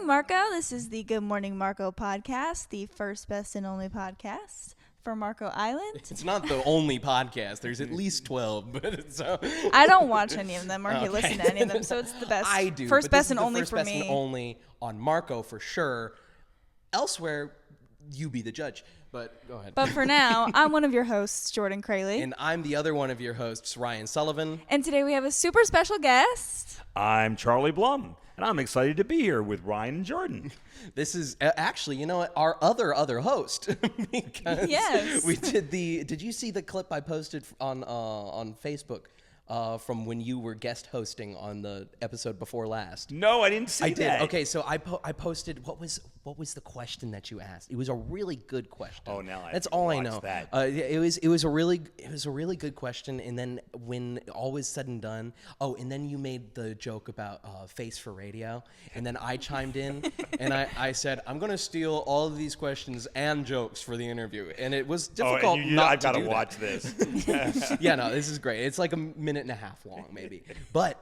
morning, Marco. This is the Good Morning Marco podcast, the first, best, and only podcast for Marco Island. It's not the only podcast. There's at least 12, but so I don't watch any of them or listen to any of them, so it's the best. I do. First, but best, this and is the only first, for best, me. and only on Marco for sure. Elsewhere, you be the judge. But go ahead. But for now, I'm one of your hosts, Jordan Kraley. And I'm the other one of your hosts, Ryan Sullivan. And today we have a super special guest. I'm Charlie Blum, and I'm excited to be here with Ryan and Jordan. This is actually, you know what, our other host. Because Yes. we did you see the clip I posted on Facebook from when you were guest hosting on the episode before last? No, I didn't see I that. did. Okay, so I posted what was the question that you asked? It was a really good question. Oh, now I that's have to all I watch know. that. It was a really good question. And then when all was said and done, and then you made the joke about face for radio, and then I chimed in and I said I'm going to steal all of these questions and jokes for the interview, and it was difficult. I've got to to do watch that. this. Yeah, no, this is great. It's like a minute and a half long, maybe. But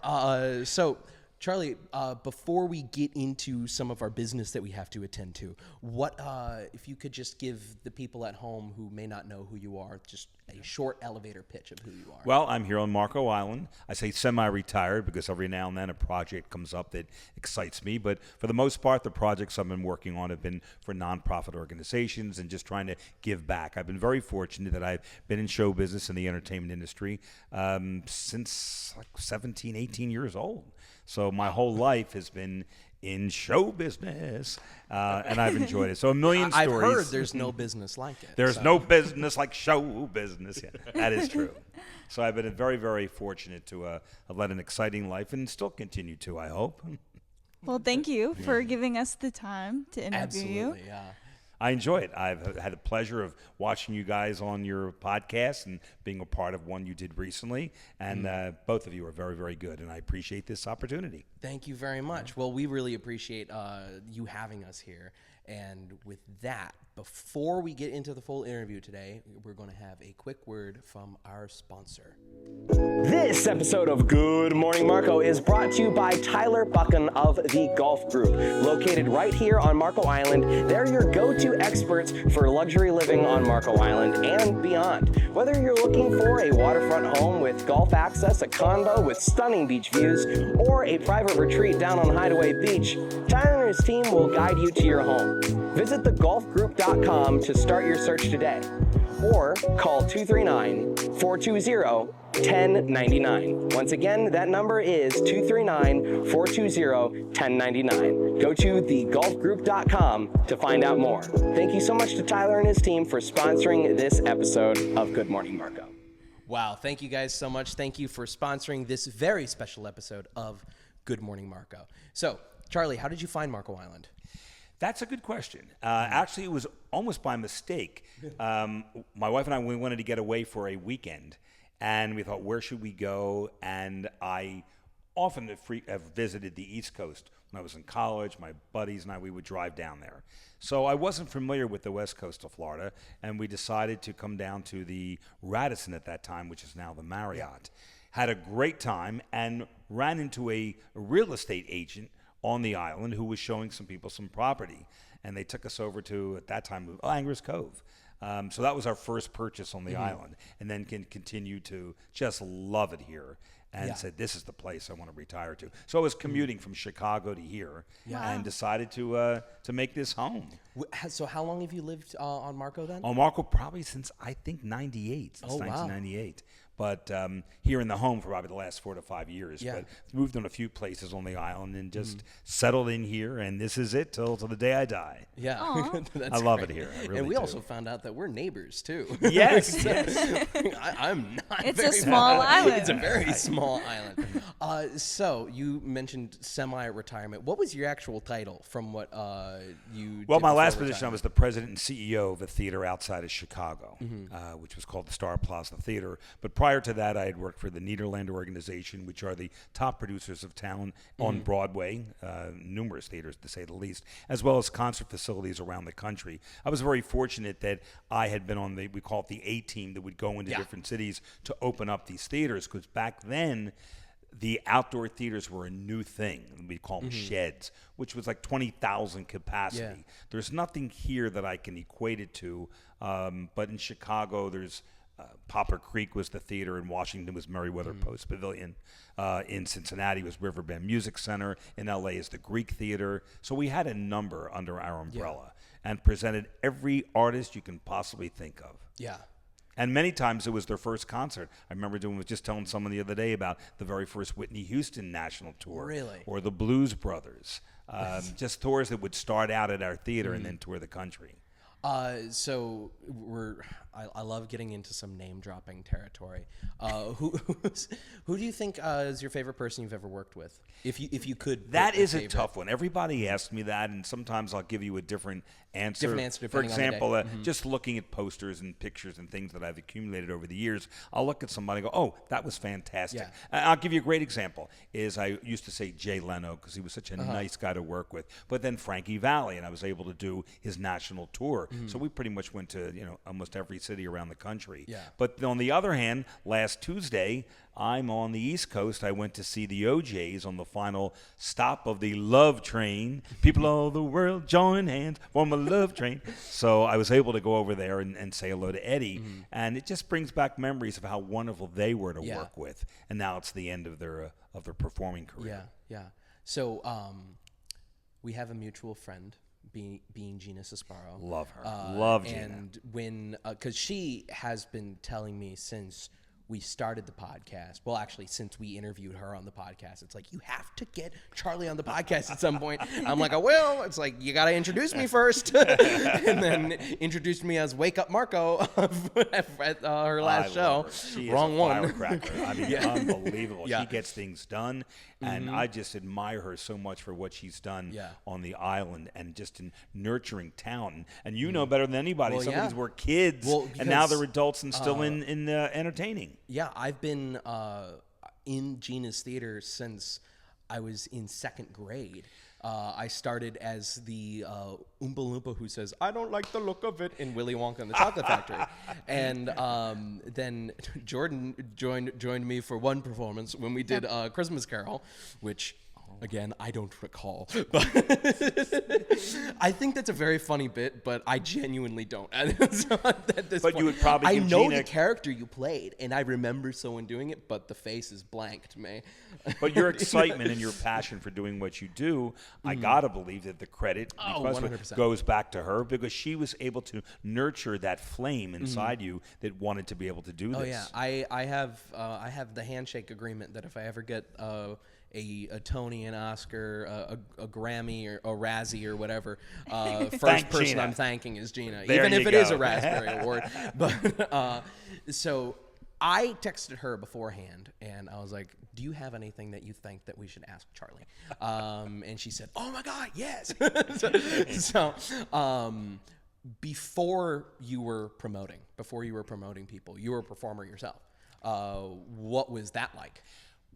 so, Charlie, before we get into some of our business that we have to attend to, what if you could just give the people at home who may not know who you are just a short elevator pitch of who you are? Well, I'm here on Marco Island. I say semi-retired because every now and then a project comes up that excites me. But for the most part, the projects I've been working on have been for nonprofit organizations and just trying to give back. I've been very fortunate that I've been in show business in the entertainment industry since like 17, 18 years old. So my whole life has been in show business, and I've enjoyed it. So a million stories. I've heard there's no business like it. There's no business like show business. Yeah, that is true. So I've been very, very fortunate to have led an exciting life and still continue to, I hope. Well, thank you for giving us the time to interview you. Absolutely, yeah. I enjoy it. I've had the pleasure of watching you guys on your podcast and being a part of one you did recently. And both of you are very, very good. And I appreciate this opportunity. Thank you very much. Well, we really appreciate you having us here. And with that, before we get into the full interview today, we're going to have a quick word from our sponsor. This episode of Good Morning Marco is brought to you by Tyler Buchan of the Golf Group. Located right here on Marco Island, they're your go-to experts for luxury living on Marco Island and beyond. Whether you're looking for a waterfront home with golf access, a condo with stunning beach views, or a private retreat down on Hideaway Beach, Tyler and his team will guide you to your home. Visit thegolfgroup.com to start your search today, or call 239-420-1099. Once again, that number is 239-420-1099. Go to thegolfgroup.com to find out more. Thank you so much to Tyler and his team for sponsoring this episode of Good Morning Marco. Wow, thank you guys so much. Thank you for sponsoring this very special episode of Good Morning Marco. So, Charlie, how did you find Marco Island? That's a good question. Actually, it was almost by mistake. My wife and I, we wanted to get away for a weekend, and we thought, where should we go? And I often have visited the East Coast. When I was in college, my buddies and I, we would drive down there. So I wasn't familiar with the West Coast of Florida, and we decided to come down to the Radisson at that time, which is now the Marriott. Had a great time and ran into a real estate agent on the island who was showing some people some property. And they took us over to, at that time, Angers Cove. So that was our first purchase on the island. And then can continue to just love it here. And said, this is the place I want to retire to. So I was commuting from Chicago to here and decided to make this home. So how long have you lived on Marco then? On Marco probably since, I think, 98, since 1998. But here in the home for probably the last 4 to 5 years. Yeah. But moved on a few places on the island and just settled in here. And this is it till the day I die. Yeah. I love it here. I really and we do. also found out that we're neighbors, too. Yes. I'm not It's very a small island. It's a very small island. So you mentioned semi-retirement. What was your actual title from what you Well, did my before last position, I retirement? was the president and CEO of a theater outside of Chicago, which was called the Star Plaza Theatre. But prior to that, I had worked for the Nederlander organization, which are the top producers of talent on Broadway, numerous theaters to say the least, as well as concert facilities around the country. I was very fortunate that I had been on we call it the A-team that would go into different cities to open up these theaters, because back then, the outdoor theaters were a new thing. We call them sheds, which was like 20,000 capacity. Yeah. There's nothing here that I can equate it to. But in Chicago, there's Poplar Creek was the theater. In Washington was Meriwether Post Pavilion. In Cincinnati was Riverbend Music Center. In L.A. is the Greek Theater. So we had a number under our umbrella and presented every artist you can possibly think of. Yeah. And many times it was their first concert. I remember just telling someone the other day about the very first Whitney Houston national tour. Really? Or the Blues Brothers. Just tours that would start out at our theater and then tour the country. So I love getting into some name dropping territory. Who do you think is your favorite person you've ever worked with? If you could, that is a tough one. Everybody asks me that, and sometimes I'll give you a different answer. For example, on the day. Just looking at posters and pictures and things that I've accumulated over the years, I'll look at somebody and go, "Oh, that was fantastic." Yeah. I'll give you a great example. Is I used to say Jay Leno because he was such a nice guy to work with, but then Frankie Valli, and I was able to do his national tour. So we pretty much went to almost every city around the country. Yeah. But on the other hand, last Tuesday, I'm on the East Coast. I went to see the OJs on the final stop of the Love Train. People all over the world join hands, form a love train. So I was able to go over there and say hello to Eddie. And it just brings back memories of how wonderful they were to work with. And now it's the end of their performing career. Yeah. So we have a mutual friend, being Gina Cisparo. Love her. Love Gina. And when, because she has been telling me since we started the podcast, well, actually, since we interviewed her on the podcast, it's like, you have to get Charlie on the podcast at some point. I'm like, I will. It's like, you got to introduce me first. And then introduced me as Wake Up Marco at her last show. She Wrong is a one. firecracker. I mean, unbelievable. Yeah. She gets things done. And I just admire her so much for what she's done on the island and just in nurturing town. And you know better than anybody. Well, Some of these were kids, and now they're adults and still in entertaining. Yeah, I've been in Gina's theater since I was in second grade. I started as the Oompa Loompa who says, "I don't like the look of it" in Willy Wonka and the Chocolate Factory. And then Jordan joined me for one performance when we did Christmas Carol, which, again, I don't recall. But I think that's a very funny bit, but I genuinely don't. So at this But point, you would probably I give know Gina the character you played, and I remember someone doing it, but the face is blank to me. But your excitement and your passion for doing what you do, I gotta believe that the credit 100%. goes back to her because she was able to nurture that flame inside you that wanted to be able to do this. Oh yeah, I have the handshake agreement that if I ever get a Tony, an Oscar, a Grammy, or a Razzie, or whatever, first person Gina. I'm thanking is Gina, There even you if it is go. a Raspberry Award. But so I texted her beforehand, and I was like, "Do you have anything that you think that we should ask Charlie?" And she said, "Oh my God, yes!" so before you were promoting people, you were a performer yourself. What was that like?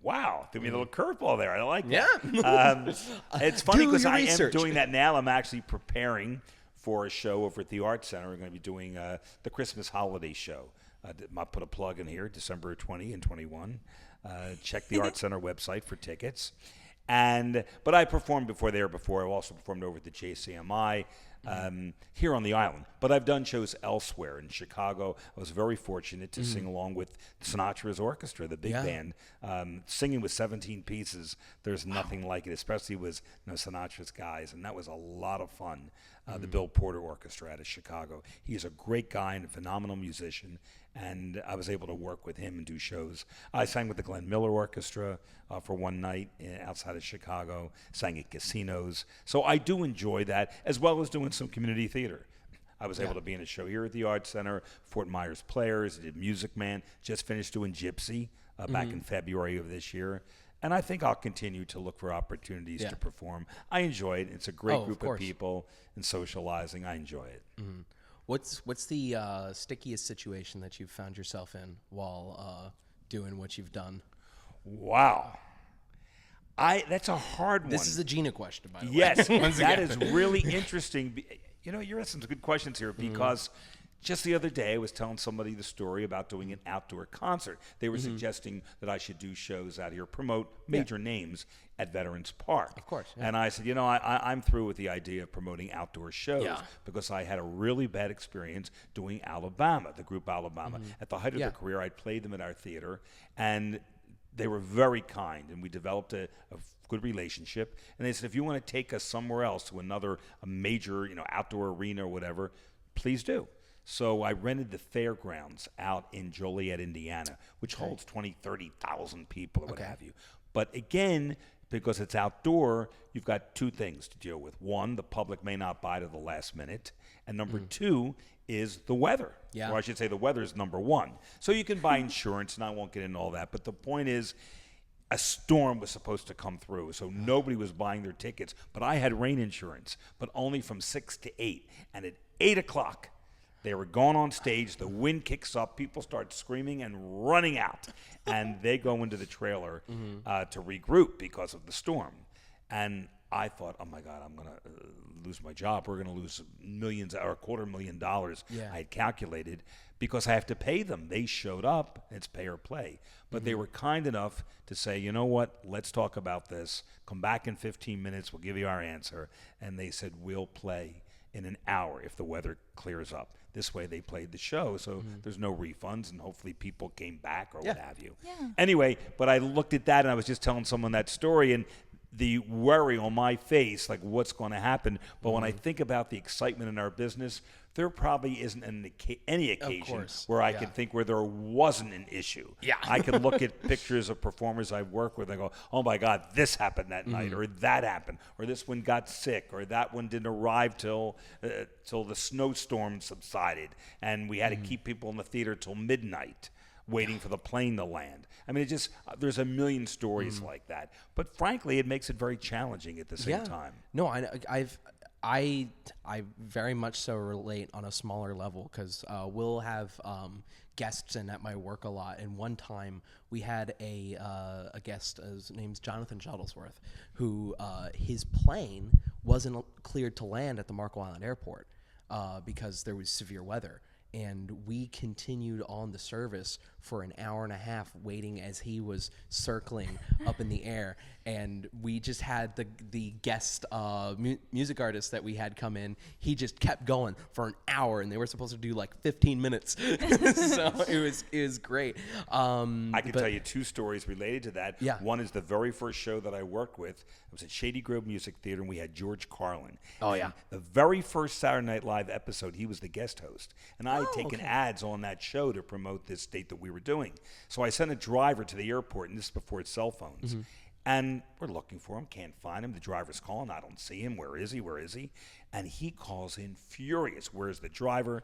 Wow, threw me a little curveball there. I like that. Yeah. It's funny because I am research. doing that now. I'm actually preparing for a show over at the Arts Center. We're going to be doing the Christmas holiday show. I'll put a plug in here, December 20 and 21. Check the Arts Center website for tickets. But I performed before. I also performed over at the JCMI here on the island. But I've done shows elsewhere in Chicago. I was very fortunate to sing along with Sinatra's orchestra, the big band. Singing with 17 pieces, there's nothing like it, especially with Sinatra's guys, and that was a lot of fun. The Bill Porter Orchestra out of Chicago. He's a great guy and a phenomenal musician, and I was able to work with him and do shows. I sang with the Glenn Miller Orchestra for one night outside of Chicago, sang at casinos. So I do enjoy that, as well as doing some community theater. I was able to be in a show here at the Arts Center, Fort Myers Players, I did Music Man, just finished doing Gypsy back in February of this year. And I think I'll continue to look for opportunities to perform. I enjoy it. It's a great group of people and socializing. I enjoy it. Mm-hmm. What's the stickiest situation that you've found yourself in while doing what you've done? Wow. That's a hard one. This is a Gina question, by the way. Yes, that is really interesting. You're asking some good questions here because Just the other day, I was telling somebody the story about doing an outdoor concert. They were suggesting that I should do shows out here, promote major names at Veterans Park. Of course. And I said, I'm through with the idea of promoting outdoor shows because I had a really bad experience doing Alabama, the group Alabama. At the height of their career, I'd played them at our theater, and they were very kind, and we developed a good relationship. And they said, if you want to take us somewhere else to a major, outdoor arena or whatever, please do. So I rented the fairgrounds out in Joliet, Indiana, which holds 20, 30,000 people or what have you. But again, because it's outdoor, you've got two things to deal with. One, the public may not buy to the last minute. And number two is the weather. Yeah. Or I should say the weather is number one. So you can buy insurance, and I won't get into all that. But the point is, a storm was supposed to come through, so nobody was buying their tickets. But I had rain insurance, but only from 6 to 8. And at 8 o'clock, they were going on stage, the wind kicks up, people start screaming and running out, and they go into the trailer to regroup because of the storm. And I thought, oh my God, I'm going to lose my job. We're going to lose millions or $250,000 I had calculated because I have to pay them. They showed up, it's pay or play. But they were kind enough to say, you know what, let's talk about this. Come back in 15 minutes, we'll give you our answer. And they said, we'll play in an hour if the weather clears up. This way they played the show, so there's no refunds, and hopefully people came back or what have you. Yeah. Anyway, but I looked at that, and I was just telling someone that story, and the worry on my face, like what's going to happen. But when I think about the excitement in our business, there probably isn't any occasion where I could think where there wasn't an issue. Yeah. I could look at pictures of performers I've worked with and go, oh my God, this happened that night, or that happened, or this one got sick, or that one didn't arrive till the snowstorm subsided, and we had to keep people in the theater till midnight waiting for the plane to land. I mean, there's a million stories like that. But frankly, it makes it very challenging at the same time. No, I very much so relate on a smaller level because we'll have guests in at my work a lot. And one time we had a guest, his name's Jonathan Shuttlesworth, who his plane wasn't cleared to land at the Marco Island Airport because there was severe weather. And we continued on the service for an hour and a half waiting as he was circling up in the air. And we just had the guest music artist that we had come in. He just kept going for an hour, and they were supposed to do like 15 minutes. So it was great. I can tell you two stories related to that. Yeah. One is the very first show that I worked with. It was at Shady Grove Music Theater, and we had George Carlin. Oh, and yeah. The very first Saturday Night Live episode, he was the guest host. And I had taken ads on that show to promote this date that we were doing. So I sent a driver to the airport, and this is before it's cell phones. And we're looking for him, can't find him. The driver's calling, I don't see him. Where is he? Where is he? And he calls in furious. Where's the driver?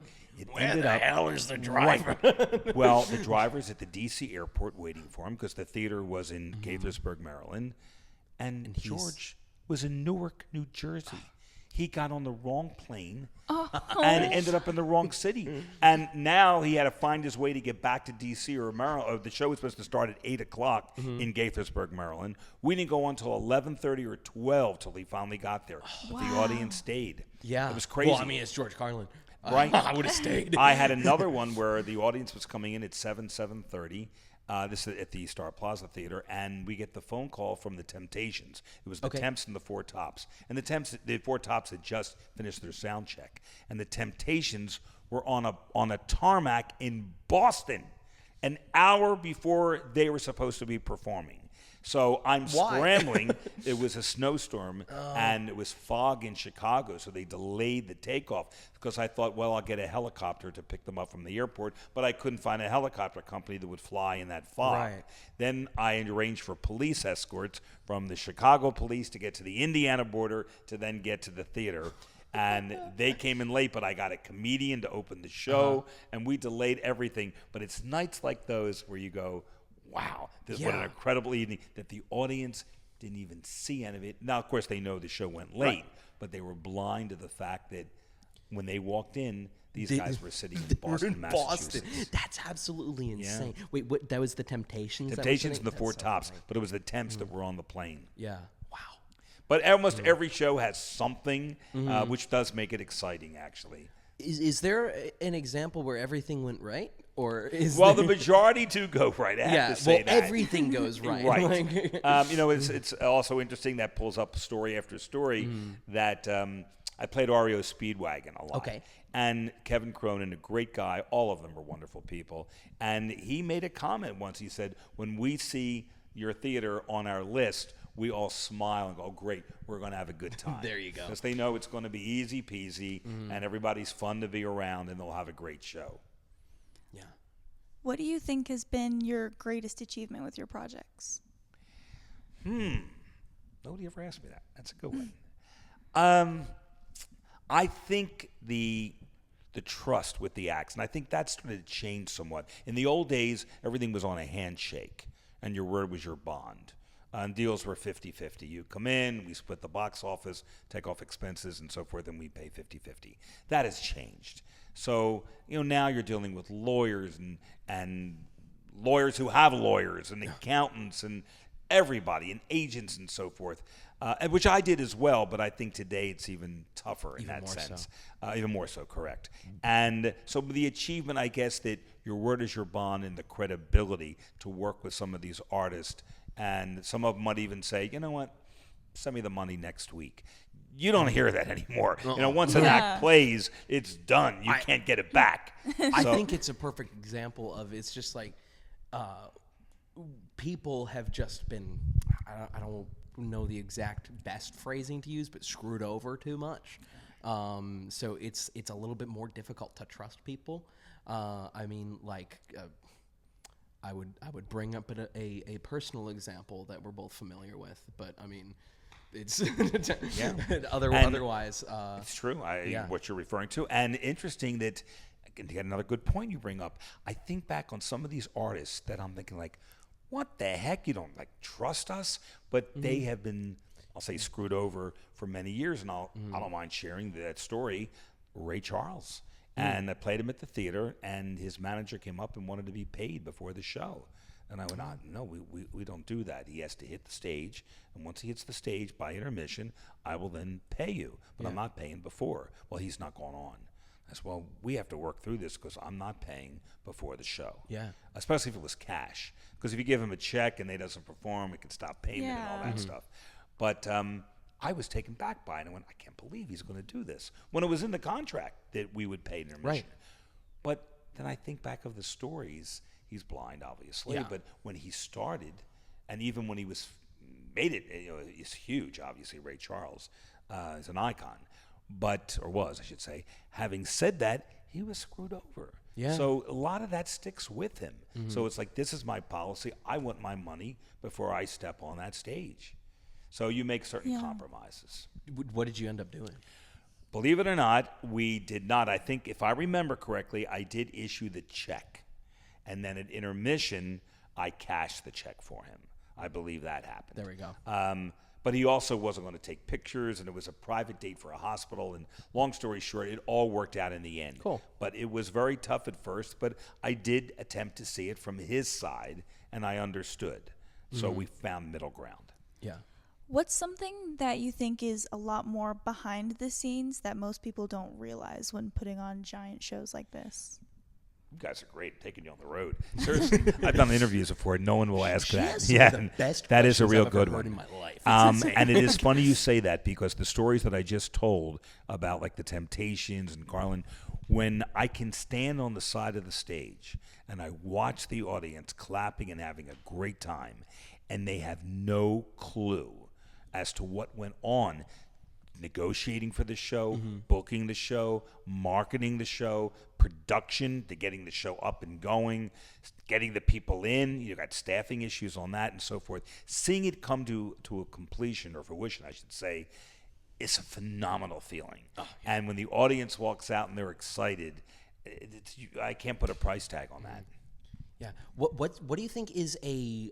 Where the hell is the driver? Right. Well, the driver's at the D.C. airport waiting for him because the theater was in Gaithersburg, Maryland. And George was in Newark, New Jersey. He got on the wrong plane and ended up in the wrong city. And now he had to find his way to get back to D.C. or Maryland. The show was supposed to start at 8 o'clock in Gaithersburg, Maryland. We didn't go on until 11:30 or 12 till he finally got there. But the audience stayed. Yeah. It was crazy. Well, I mean, it's George Carlin. Right? I would have stayed. I had another one where the audience was coming in at 7:30. This is at the Star Plaza Theater, and we get the phone call from the Temptations. It was the Temps and the Four Tops. And the Four Tops had just finished their sound check. And the Temptations were on a tarmac in Boston an hour before they were supposed to be performing. So I'm scrambling. It was a snowstorm, and it was fog in Chicago, so they delayed the takeoff because I thought, well, I'll get a helicopter to pick them up from the airport, but I couldn't find a helicopter company that would fly in that fog. Right. Then I arranged for police escorts from the Chicago police to get to the Indiana border to then get to the theater. And they came in late, but I got a comedian to open the show, and we delayed everything. But it's nights like those where you go, wow, what an incredible evening, that the audience didn't even see any of it. Now, of course, they know the show went late, but they were blind to the fact that when they walked in, these guys were sitting in Boston, Massachusetts. That's absolutely insane. Wait, what? That was the Temptations? Temptations and the Four Tops, but it was the Temps that were on the plane. Yeah. Wow. But almost every show has something, which does make it exciting, actually. Is there an example where everything went right? Or is Well, there... the majority do go right. I have to say well, that. everything goes right. Right. It's also interesting that pulls up story after story that I played REO Speedwagon a lot. Okay. And Kevin Cronin, a great guy, all of them are wonderful people. And he made a comment once. He said, when we see your theater on our list, we all smile and go, great, we're going to have a good time. There you go. Because they know it's going to be easy peasy and everybody's fun to be around and they'll have a great show. Yeah. What do you think has been your greatest achievement with your projects? Nobody ever asked me that. That's a good one. I think the trust with the acts, and I think that's started to change somewhat. In the old days, everything was on a handshake, and your word was your bond. And deals were 50-50. You come in, we split the box office, take off expenses, and so forth, and we pay 50-50. That has changed. So, now you're dealing with lawyers and lawyers who have lawyers and accountants and everybody and agents and so forth, which I did as well, but I think today it's even tougher in that sense. Even more so, correct. And so the achievement, I guess, that your word is your bond and the credibility to work with some of these artists, and some of them might even say, you know what, send me the money next week. You don't hear that anymore. Once an act plays, it's done. You can't get it back. I think it's a perfect example of, it's just like people have just been, I don't know the exact best phrasing to use, but screwed over too much. So it's a little bit more difficult to trust people. I would bring up a personal example that we're both familiar with, but I mean, it's otherwise. It's true. What you're referring to, and interesting that, again, another good point you bring up. I think back on some of these artists that I'm thinking like, what the heck? You don't trust us, but they have been, I'll say, screwed over for many years, and I don't mind sharing that story. Ray Charles. And I played him at the theater, and his manager came up and wanted to be paid before the show. And I went, no, we don't do that. He has to hit the stage, and once he hits the stage by intermission, I will then pay you. But I'm not paying before. Well, he's not going on. I said, well, we have to work through this because I'm not paying before the show. Yeah. Especially if it was cash. Because if you give him a check and he doesn't perform, it can stop payment and all that stuff. But I was taken back by it, and I went, I can't believe he's going to do this. When it was in the contract that we would pay intermission. Right. But then I think back of the stories. He's blind, obviously, but when he started, and even when he made it, he's huge, obviously, Ray Charles is an icon, or was, I should say. Having said that, he was screwed over. Yeah. So a lot of that sticks with him. So it's like, this is my policy. I want my money before I step on that stage. So you make certain compromises. What did you end up doing? Believe it or not, we did not. I think, if I remember correctly, I did issue the check. And then at intermission, I cashed the check for him. I believe that happened. There we go. But he also wasn't going to take pictures, and it was a private date for a hospital. And long story short, it all worked out in the end. Cool. But it was very tough at first, but I did attempt to see it from his side, and I understood. So we found middle ground. Yeah. What's something that you think is a lot more behind the scenes that most people don't realize when putting on giant shows like this? You guys are great taking you on the road. Seriously, I've done interviews before. No one will ask that. The best that is a real good I've ever heard one. in my life. And it is funny you say that, because the stories that I just told about the Temptations and Garland, when I can stand on the side of the stage and I watch the audience clapping and having a great time, and they have no clue as to what went on. Negotiating for the show, booking the show, marketing the show, production to getting the show up and going, getting the people in. You got staffing issues on that and so forth. Seeing it come to a completion, or fruition, I should say, is a phenomenal feeling. Oh, yeah. And when the audience walks out and they're excited, I can't put a price tag on that. Yeah. What do you think is a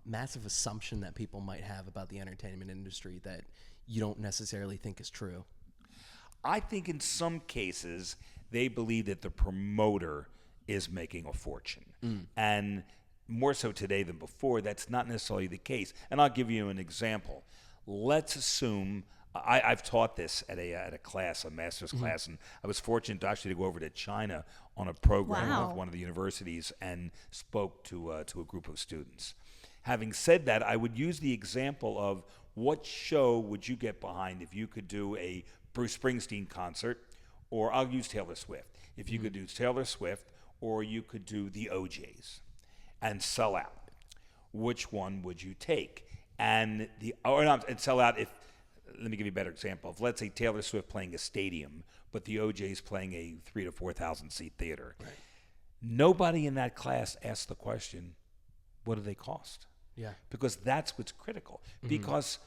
massive assumption that people might have about the entertainment industry that you don't necessarily think is true? I think in some cases they believe that the promoter is making a fortune. And more so today than before, that's not necessarily the case. And I'll give you an example. Let's assume I've taught this at a class, a master's class, and I was fortunate to actually go over to China on a program Wow. with one of the universities and spoke to a group of students. Having said that, I would use the example of what show would you get behind if you could do a Bruce Springsteen concert, or I'll use Taylor Swift. If you could do Taylor Swift, or you could do the OJs and sell out, which one would you take? And sell out if. Let me give you a better example. If, let's say, Taylor Swift playing a stadium, but the OJ's playing a 3,000 to 4,000 seat theater. Right. Nobody in that class asked the question, what do they cost? Yeah. Because that's what's critical. Because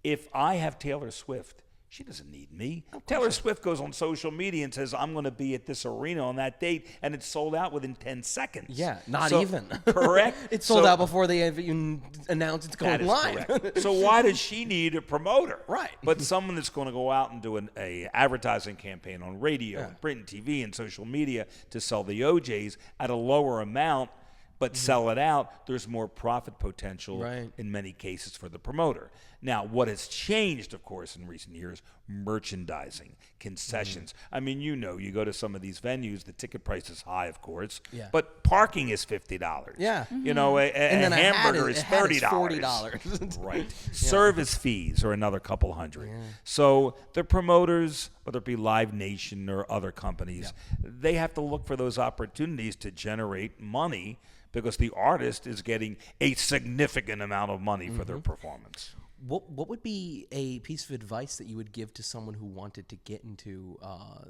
if I have Taylor Swift, she doesn't need me. Taylor Swift goes on social media and says, I'm going to be at this arena on that date, and it's sold out within 10 seconds. Yeah, not So- even. Correct? It's sold So- out before they even announce it's That going is live. correct. So why does she need a promoter? Right. But someone that's going to go out and do a advertising campaign on radio, and print and TV, and social media to sell the OJs at a lower amount, but sell it out, there's more profit potential Right. in many cases for the promoter. Now, what has changed, of course, in recent years, merchandising, concessions. I mean, you go to some of these venues, the ticket price is high, of course, Yeah. but parking is $50. Yeah. You know, a And then hamburger is $30. $40. Right. Service fees are another couple hundred. So the promoters, whether it be Live Nation or other companies, they have to look for those opportunities to generate money because the artist is getting a significant amount of money for their performance. What would be a piece of advice that you would give to someone who wanted to get into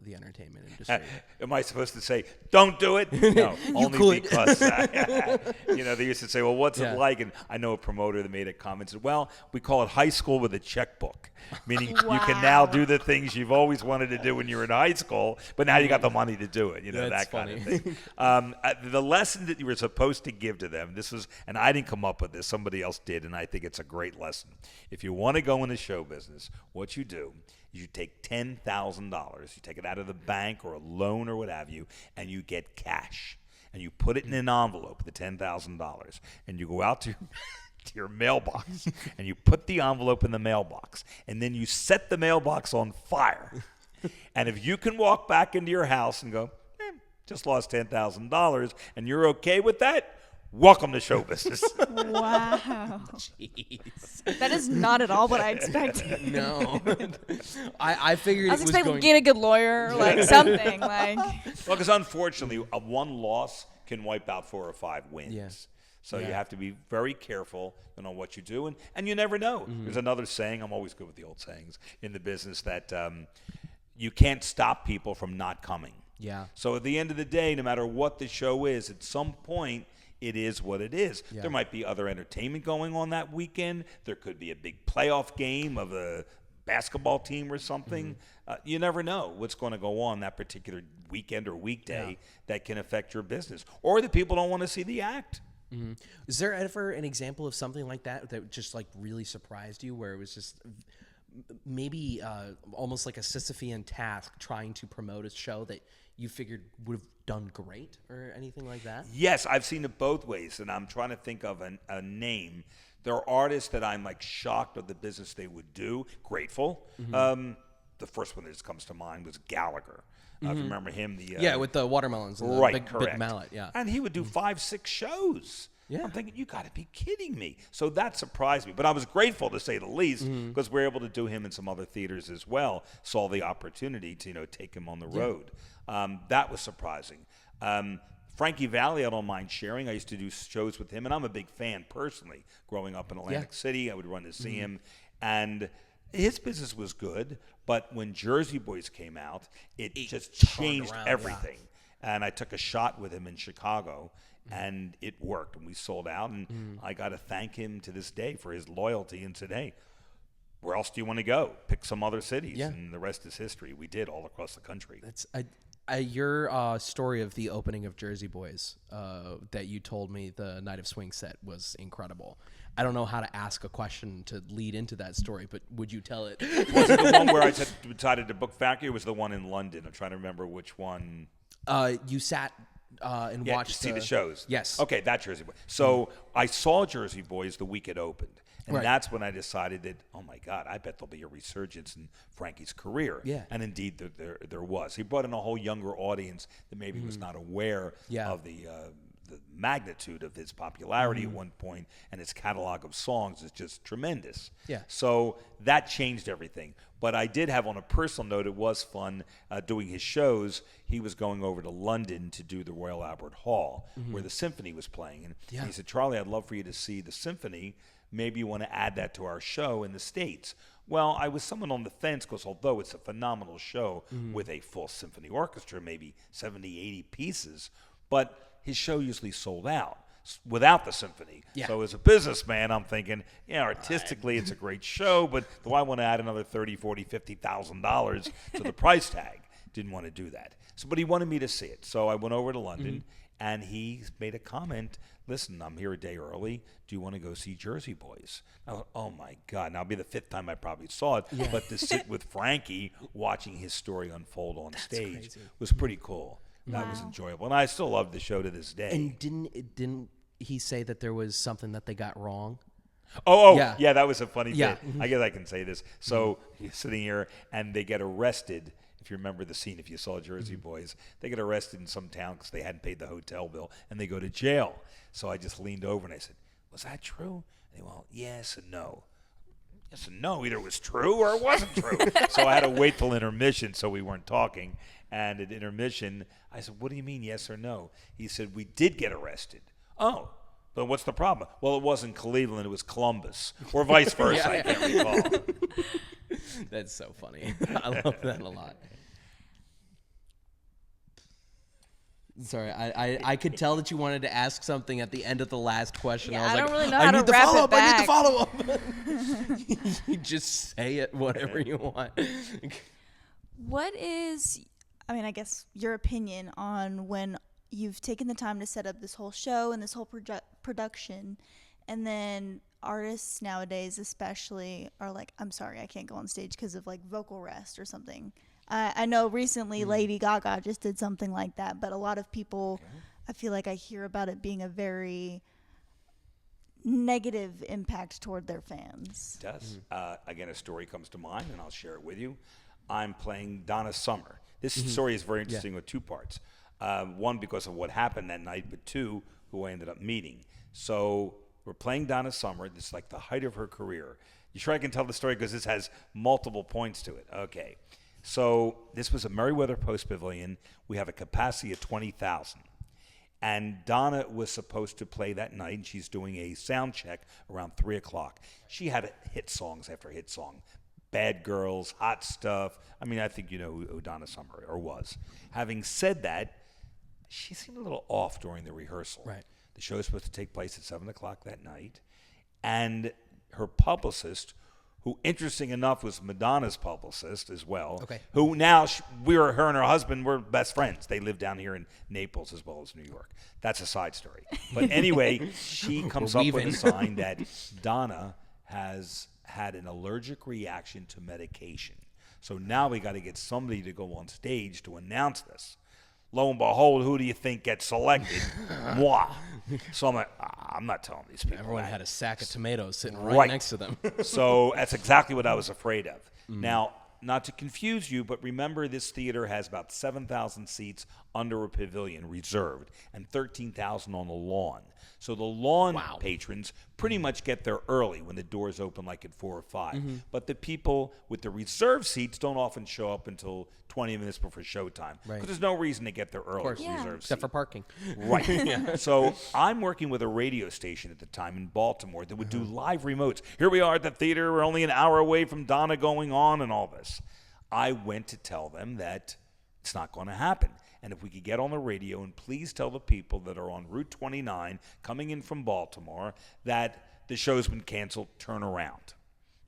the entertainment industry? Am I supposed to say, don't do it? No, only could. because, they used to say, well, what's Yeah. it like? And I know a promoter that made a comment, said, well, we call it high school with a checkbook, meaning you can now do the things you've always wanted to do when you were in high school, but now you got the money to do it, That's that kind of funny. thing. The lesson that you were supposed to give to them, and I didn't come up with this, somebody else did, and I think it's a great lesson. If you want to go into show business, what you do is you take $10,000, you take it out of the bank or a loan or what have you, and you get cash. And you put it in an envelope, the $10,000, and you go out to your mailbox, and you put the envelope in the mailbox, and then you set the mailbox on fire. And if you can walk back into your house and go, just lost $10,000, and you're okay with that, welcome to show business. Wow. Jeez. That is not at all what I expected. No. I figured I was it was expecting going... get a good lawyer, like something. Like Well, because unfortunately, a one loss can wipe out 4 or 5 wins. Yeah. So you Yeah. have to be very careful on what you do, and you never know. There's another saying, I'm always good with the old sayings in the business, that you can't stop people from not coming. Yeah. So at the end of the day, no matter what the show is, at some point, it is what it is. Yeah. There might be other entertainment going on that weekend. There could be a big playoff game of a basketball team or something. You never know what's going to go on that particular weekend or weekday that can affect your business. Or the people don't want to see the act. Is there ever an example of something like that just like really surprised you, where it was just maybe almost like a Sisyphean task trying to promote a show that you figured would have done great or anything like that? Yes, I've seen it both ways, and I'm trying to think of a name. There are artists that I'm like shocked at the business they would do, grateful. The first one that just comes to mind was Gallagher. If you remember him, With the watermelons and the right, big correct. mallet, yeah. And he would do 5, 6 shows. Yeah. I'm thinking, you got to be kidding me. So that surprised me. But I was grateful, to say the least, because we were able to do him in some other theaters as well. Saw the opportunity to take him on the road. That was surprising. Frankie Valli, I don't mind sharing. I used to do shows with him, and I'm a big fan personally. Growing up in Atlantic City, I would run to see him. And his business was good, but when Jersey Boys came out, it just changed around, everything. And I took a shot with him in Chicago, and it worked, and we sold out. And I got to thank him to this day for his loyalty, and said, hey, where else do you want to go? Pick some other cities. Yeah. And the rest is history. We did all across the country. That's your story of the opening of Jersey Boys that you told me the Night of Swing set was incredible. I don't know how to ask a question to lead into that story, but would you tell it? Was it the one where I decided to book Factory? Or was the one in London? I'm trying to remember which one. You sat and Yeah, watched see the shows. Yes. Okay, that Jersey Boys. So I saw Jersey Boys the week it opened. And Right. that's when I decided that, oh my God, I bet there'll be a resurgence in Frankie's career. Yeah. And indeed, there was. He brought in a whole younger audience that maybe was not aware Yeah. of the magnitude of his popularity at one point, and his catalog of songs is just tremendous. Yeah. So that changed everything. But I did have, on a personal note, it was fun doing his shows. He was going over to London to do the Royal Albert Hall, where the symphony was playing. And Yeah. he said, Charlie, I'd love for you to see the symphony. Maybe you want to add that to our show in the States. Well, I was somewhat on the fence because although it's a phenomenal show with a full symphony orchestra, maybe 70, 80 pieces, but his show usually sold out without the symphony. Yeah. So as a businessman, I'm thinking, yeah, artistically it's a great show, but do I want to add another $30,000, $40,000, $50,000 to the price tag? Didn't want to do that. So, but he wanted me to see it. So I went over to London, and he made a comment. Listen, I'm here a day early. Do you want to go see Jersey Boys? I thought, oh, my God. Now, it'll be the fifth time I probably saw it. Yeah. But to sit with Frankie watching his story unfold on stage crazy. was pretty cool. That was enjoyable. And I still love the show to this day. And didn't he say that there was something that they got wrong? Yeah, that was a funny Yeah. bit. I guess I can say this. So he's sitting here, and they get arrested. If you remember the scene, if you saw Jersey Boys, they get arrested in some town because they hadn't paid the hotel bill, and they go to jail. So I just leaned over and I said, was that true? And they went, yes and no. Yes and no. Either it was true or it wasn't true. So I had to wait till intermission so we weren't talking. And at intermission, I said, what do you mean yes or no? He said, we did get arrested. Oh, but what's the problem? Well, it wasn't Cleveland, it was Columbus. Or vice versa, I can't recall. That's so funny. I love that a lot. Sorry, I could tell that you wanted to ask something at the end of the last question. Yeah, I was I like, don't really know how to need the wrap it follow-up. I need the back." follow-up. You just say it, whatever you want. What is, I mean, I guess your opinion on when you've taken the time to set up this whole show and this whole production, and then artists nowadays especially are like, I'm sorry, I can't go on stage because of like vocal rest or something. I know recently Lady Gaga just did something like that, but a lot of people, I feel like I hear about it being a very negative impact toward their fans. It does. Again, a story comes to mind, and I'll share it with you. I'm playing Donna Summer. This story is very interesting with two parts. One, because of what happened that night, but two, who I ended up meeting. So we're playing Donna Summer. This is like the height of her career. You sure I can tell the story? Because this has multiple points to it. Okay. So this was a Meriwether Post Pavilion. We have a capacity of 20,000. And Donna was supposed to play that night, and she's doing a sound check around 3 o'clock. She had hit songs after hit song. Bad Girls, Hot Stuff. I mean, I think you know who Donna Summer was. Having said that, she seemed a little off during the rehearsal. Right. The show was supposed to take place at 7 o'clock that night. And her publicist, who, interesting enough, was Madonna's publicist as well. Okay. Who now, her and her husband were best friends. They live down here in Naples as well as New York. That's a side story. But anyway, she comes up with a sign that Donna has had an allergic reaction to medication. So now we got to get somebody to go on stage to announce this. Lo and behold, who do you think gets selected? Moi. So I'm like, I'm not telling these people. Everyone that. had a sack of tomatoes sitting right next to them. So that's exactly what I was afraid of. Now, not to confuse you, but remember this theater has about 7,000 seats under a pavilion reserved and 13,000 on the lawn. So the lawn patrons pretty much get there early when the doors open like at 4 or 5. But the people with the reserved seats don't often show up until 20 minutes before showtime. Because there's no reason to get there early with reserved Except for seats. parking. Right. So I'm working with a radio station at the time in Baltimore that would do live remotes. Here we are at the theater. We're only an hour away from Donna going on and all this. I went to tell them that it's not going to happen. And if we could get on the radio and please tell the people that are on Route 29 coming in from Baltimore that the show's been canceled, turn around.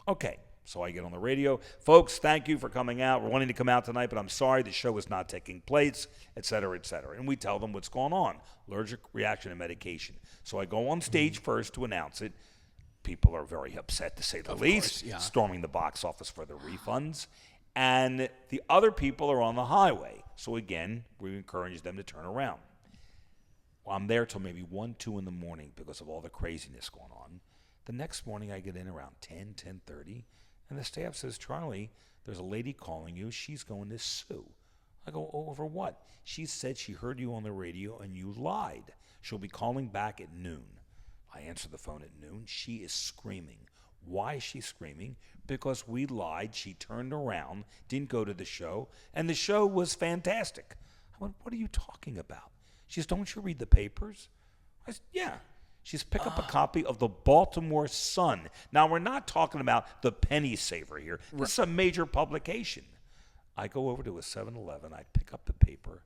Okay. So I get on the radio. Folks, thank you for coming out. We're wanting to come out tonight, but I'm sorry the show is not taking place, et cetera, et cetera. And we tell them what's going on. Allergic reaction to medication. So I go on stage first to announce it. People are very upset, to say the least, storming the box office for the refunds. And the other people are on the highway. So again, we encourage them to turn around. I'm there till maybe 1, 2 in the morning because of all the craziness going on. The next morning I get in around 10:30, and the staff says, Charlie, there's a lady calling you. She's going to sue. I go, over what? She said she heard you on the radio and you lied. She'll be calling back at noon. I answer the phone at noon. She is screaming. Why is she screaming? Because we lied. She turned around, didn't go to the show, and the show was fantastic. I went, what are you talking about? She says, don't you read the papers? I said, yeah. She says, pick up a copy of the Baltimore Sun. Now, we're not talking about the penny saver here. This is a major publication. I go over to a 7-Eleven. I pick up the paper,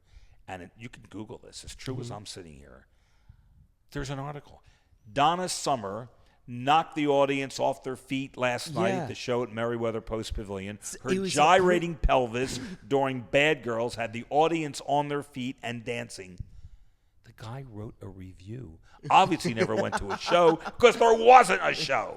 and you can Google this. As true as I'm sitting here. There's an article. Donna Summer knocked the audience off their feet last night at the show at Merriweather Post Pavilion. Her gyrating pelvis during Bad Girls had the audience on their feet and dancing. The guy wrote a review. Obviously never went to a show because there wasn't a show.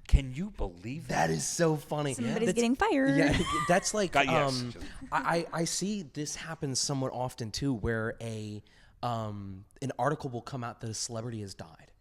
Can you believe that? That is so funny. Somebody's getting fired. Yeah, that's like Yes. I see this happen somewhat often too, where an article will come out that a celebrity has died,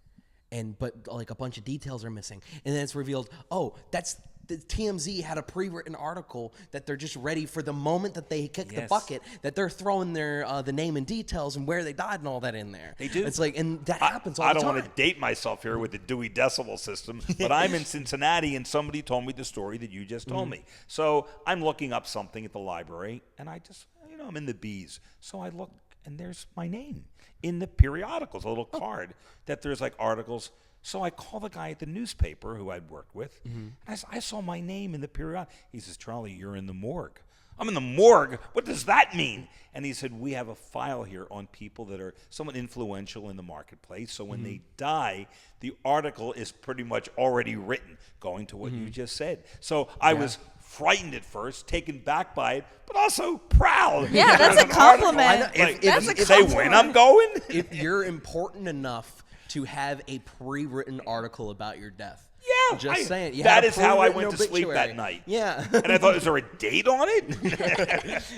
but like a bunch of details are missing, and then it's revealed, oh, that's the TMZ had a pre-written article that they're just ready for the moment that they kick the bucket, that they're throwing their the name and details and where they died and all that in there. They do. It's like, and that happens all the time. I don't want to date myself here with the Dewey Decimal System, but I'm in Cincinnati, and somebody told me the story that you just told me. So I'm looking up something at the library, and I just, I'm in the bees. So I look, and there's my name in the periodicals, a little card that there's like articles. So I call the guy at the newspaper who I'd worked with. And I saw my name in the periodical. He says, Charlie, you're in the morgue. I'm in the morgue? What does that mean? And he said, we have a file here on people that are somewhat influential in the marketplace. So when they die, the article is pretty much already written, going to what you just said. So I was frightened at first, taken back by it, but also proud. Yeah, that's a compliment. That's a compliment. Say when I'm going? If you're important enough to have a pre-written article about your death. Yeah, just saying. That is how I went to sleep that night. Yeah. And I thought, is there a date on it?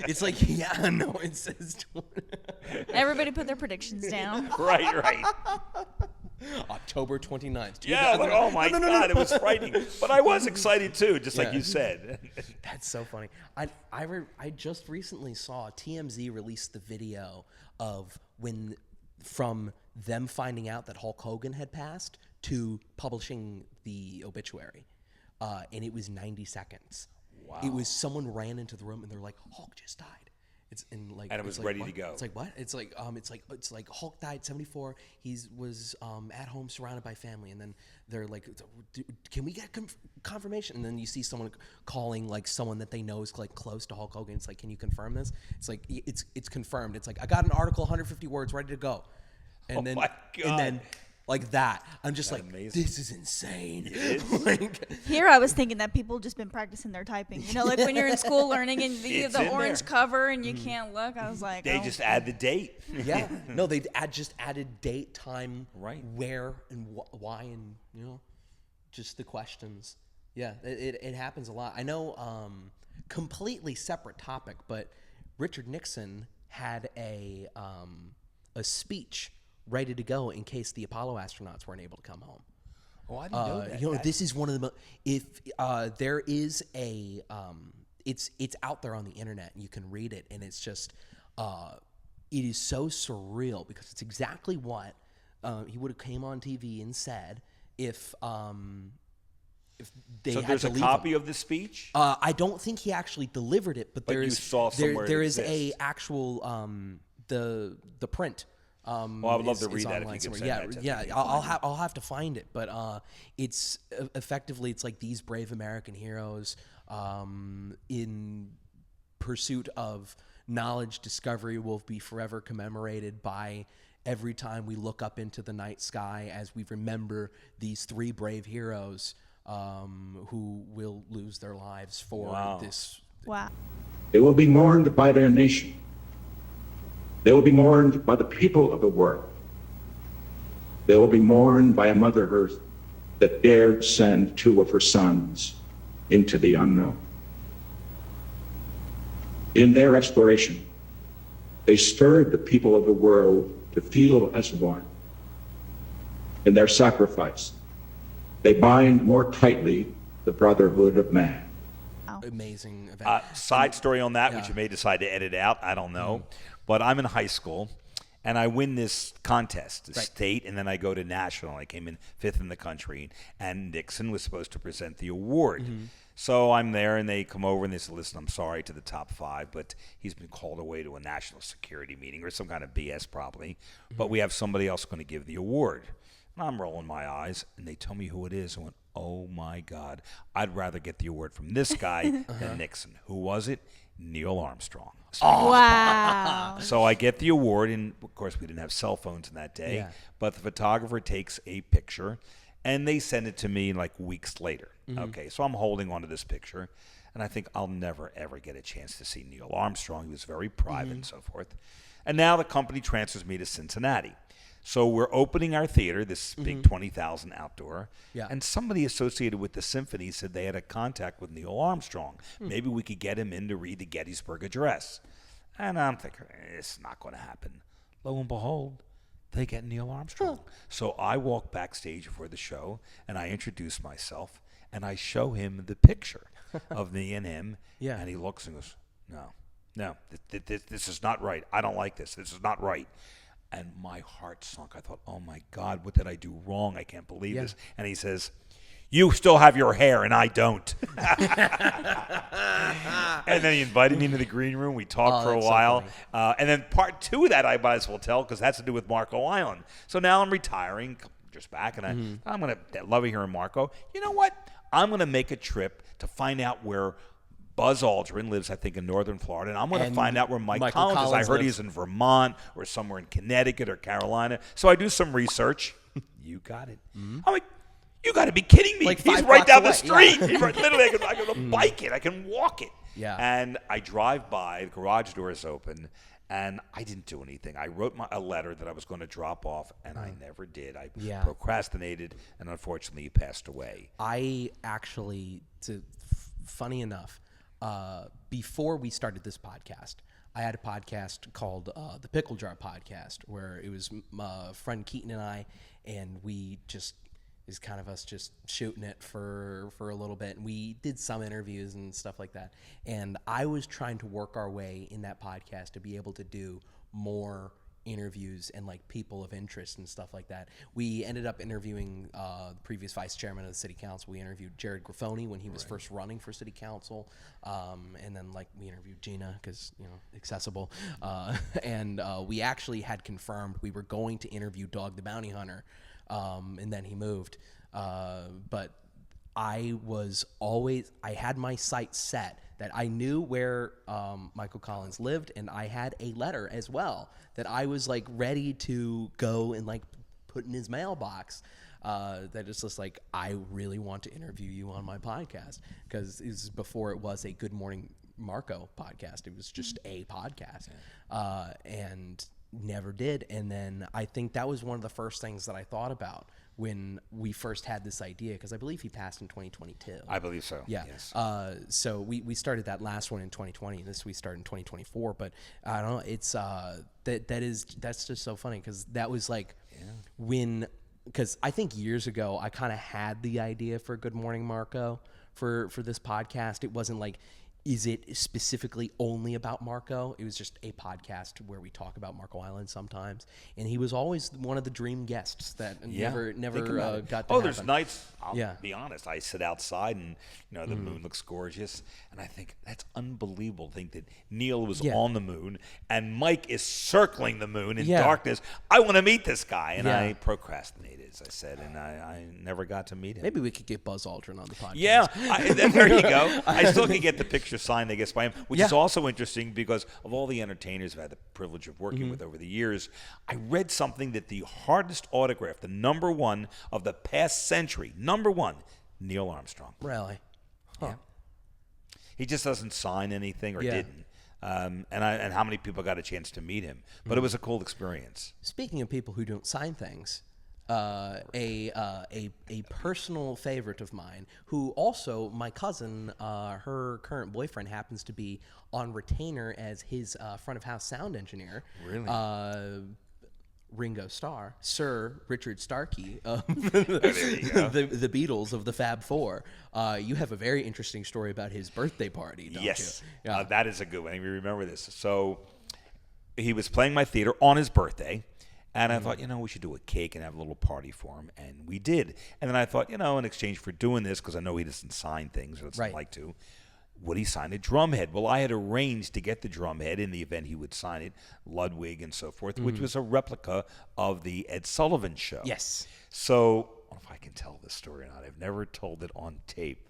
It's like, no, it says. Everybody put their predictions down. Right. October 29th. Yeah, like, oh my God, it was frightening. But I was excited too, just like you said. That's so funny. I just recently saw TMZ release the video of from them finding out that Hulk Hogan had passed to publishing the obituary. And it was 90 seconds. Wow. It was someone ran into the room and they're like, Hulk just died. And it was ready what? to go. It's like, what? It's like Hulk died 74. He was at home surrounded by family, and then they're like, can we get confirmation? And then you see someone calling like someone that they know is like close to Hulk Hogan. It's like, can you confirm this? It's like, it's confirmed. It's like, I got an article, 150 words, ready to go. And then, my God. And then like that, I'm just That's like, amazing. this is insane. It is. Like, Here I was thinking that people just been practicing their typing. You know, like when you're in school learning and you have It's the in orange there. cover and you can't look. I was like, They just add the date. yeah, no, they just added date, time, Right. where, and why, and just the questions. Yeah, it happens a lot. I know, completely separate topic, but Richard Nixon had a speech ready to go in case the Apollo astronauts weren't able to come home. Oh, I didn't know that. This is one of the if there is a it's out there on the internet and you can read it, and it's just it is so surreal because it's exactly what he would have came on TV and said if they So had there's to a leave copy him. of the speech? I don't think he actually delivered it, but you saw somewhere there it is a exists. actual the print. I would love to is read that if online you could somewhere. send that to Yeah, me. I'll have to find it, but it's effectively it's like these brave American heroes in pursuit of knowledge discovery will be forever commemorated by every time we look up into the night sky as we remember these three brave heroes who will lose their lives for this. wow. They will be mourned by their nation. They will be mourned by the people of the world. They will be mourned by a Mother Earth that dared send 2 of her sons into the unknown. In their exploration, they stirred the people of the world to feel as one. In their sacrifice, they bind more tightly the brotherhood of man. Amazing event. Side story on that, which you may decide to edit out, I don't know. But I'm in high school, and I win this contest, the state, and then I go to national. I came in 5th in the country, and Nixon was supposed to present the award. So I'm there, and they come over, and they say, listen, I'm sorry to the top 5, but he's been called away to a national security meeting or some kind of BS probably, but we have somebody else going to give the award. And I'm rolling my eyes, and they tell me who it is. I went, oh, my God. I'd rather get the award from this guy than Nixon. Who was it? Neil Armstrong. Wow. So I get the award, and, of course, we didn't have cell phones in that day, but the photographer takes a picture, and they send it to me like weeks later. Okay, so I'm holding on to this picture, and I think I'll never, ever get a chance to see Neil Armstrong. He was very private and so forth. And now the company transfers me to Cincinnati. So we're opening our theater, this big 20,000 outdoor, and somebody associated with the symphony said they had a contact with Neil Armstrong. Maybe we could get him in to read the Gettysburg Address. And I'm thinking, it's not going to happen. Lo and behold, they get Neil Armstrong. So I walk backstage before the show, and I introduce myself, and I show him the picture of me and him, and he looks and goes, no, this is not right. I don't like this. This is not right. And my heart sunk. I thought, oh, my God, what did I do wrong? I can't believe this. And he says, you still have your hair, and I don't. And then he invited me into the green room. We talked for a while. So and then part 2 of that I might as well tell because it has to do with Marco Island. So now I'm retiring, just back, and I'm going to love it here in Marco. You know what? I'm going to make a trip to find out where Buzz Aldrin lives, I think, in northern Florida, and I'm going to find out where Mike Collins is. I heard he's in Vermont or somewhere in Connecticut or Carolina. So I do some research. You got it. I'm like, you got to be kidding me. Like he's right down the street. Literally, I can bike it. I can walk it. Yeah. And I drive by, the garage door is open, and I didn't do anything. I wrote a letter that I was going to drop off, and I never did. I procrastinated, and unfortunately, he passed away. I actually, funny enough, before we started this podcast, I had a podcast called the Pickle Jar Podcast, where it was my friend Keaton and I, and we just is kind of us just shooting it for a little bit, and we did some interviews and stuff like that. And I was trying to work our way in that podcast to be able to do more interviews and like people of interest and stuff like that. We ended up interviewing the previous vice chairman of the city council. We interviewed Jared Griffoni when he was first running for city council, and then like we interviewed Gina because accessible, and we actually had confirmed we were going to interview Dog the Bounty Hunter, and then he moved, but I had my sights set that I knew where Michael Collins lived, and I had a letter as well that I was like ready to go and like put in his mailbox. That it's just like, I really want to interview you on my podcast, because this is before it was a Good Morning Marco podcast. It was just a podcast, and never did. And then I think that was one of the first things that I thought about when we first had this idea, because I believe he passed in 2022. I believe so. Yeah. Yes. So we started that last one in 2020. This we started in 2024. But I don't know. It's that's just so funny, because that was like because I think years ago I kind of had the idea for Good Morning Marco for this podcast. It wasn't like, is it specifically only about Marco? It was just a podcast where we talk about Marco Island sometimes, and he was always one of the dream guests that never got to happen. There's nights, I'll be honest, I sit outside and the moon looks gorgeous, and I think that's unbelievable to think that Neil was on the moon and Mike is circling the moon in darkness. I want to meet this guy, and I procrastinated, as I said, and I never got to meet him. Maybe we could get Buzz Aldrin on the podcast. Yeah, there you go. I still can get the picture signed, I guess, by him, which is also interesting because of all the entertainers I've had the privilege of working with over the years. I read something that the hardest autograph, the number one of the past century, Neil Armstrong. Really? Huh. Yeah. He just doesn't sign anything, or didn't. And how many people got a chance to meet him? But it was a cool experience. Speaking of people who don't sign things, a personal favorite of mine, who also my cousin, her current boyfriend, happens to be on retainer as his front of house sound engineer. Really? Ringo Starr, Sir Richard Starkey of There you go. the Beatles of the Fab Four. You have a very interesting story about his birthday party, don't Yes, you? Yeah. that is a good one. You remember this. So he was playing my theater on his birthday, and I thought, we should do a cake and have a little party for him, and we did. And then I thought, in exchange for doing this, because I know he doesn't sign things or doesn't Right. like to, would he sign a drum head? Well, I had arranged to get the drum head in the event he would sign it, Ludwig and so forth, which was a replica of the Ed Sullivan show. Yes. So, I don't know if I can tell this story or not. I've never told it on tape.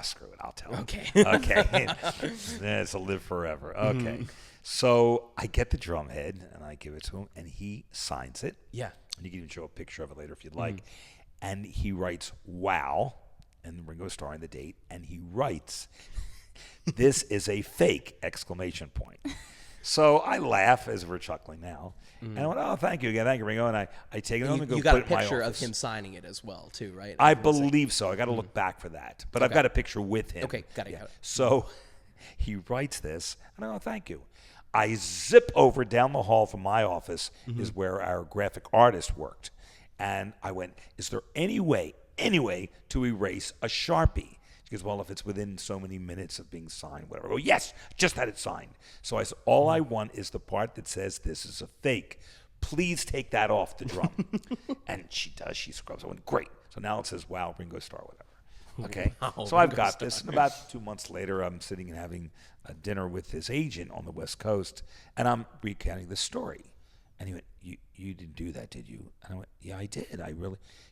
Screw it. I'll tell it. Okay. Okay. It's a live forever. Okay. So I get the drum head and I give it to him and he signs it. Yeah. And you can even show a picture of it later if you'd like. And he writes, wow, and Ringo Starr and the date. And he writes, this is a fake, exclamation point. So I laugh as we're chuckling now. And I went, oh, thank you again. Thank you, Ringo. And I take it home and go You put got it a in my picture of office. him signing it as well, too, right? I believe so. I got to look back for that. But I've Okay. got a picture with him. Okay, got it. So he writes this, and I go, thank you. I zip over down the hall from my office is where our graphic artist worked. And I went, is there any way to erase a Sharpie? She goes, well, if it's within so many minutes of being signed, whatever. I go, yes, just had it signed. So I said, all I want is the part that says this is a fake. Please take that off the drum. And she does. She scrubs. I went, great. So now it says, wow, Ringo Starr, whatever. Okay. Wow, So I've Ringo got Starr. this. And about 2 months later, I'm sitting and having a dinner with his agent on the West Coast, and I'm recounting the story. And he went, you didn't do that, did you? And I went, yeah, I did.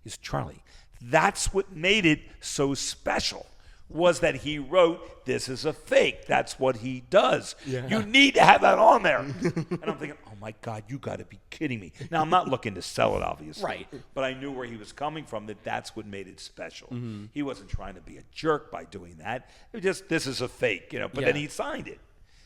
He said, Charlie, that's what made it so special. Was that he wrote, this is a fake. That's what he does. Yeah. You need to have that on there. And I'm thinking, oh my God, you got to be kidding me. Now, I'm not looking to sell it, obviously. Right. But I knew where he was coming from, that's what made it special. He wasn't trying to be a jerk by doing that. It was just, this is a fake, but then Yeah. he signed it.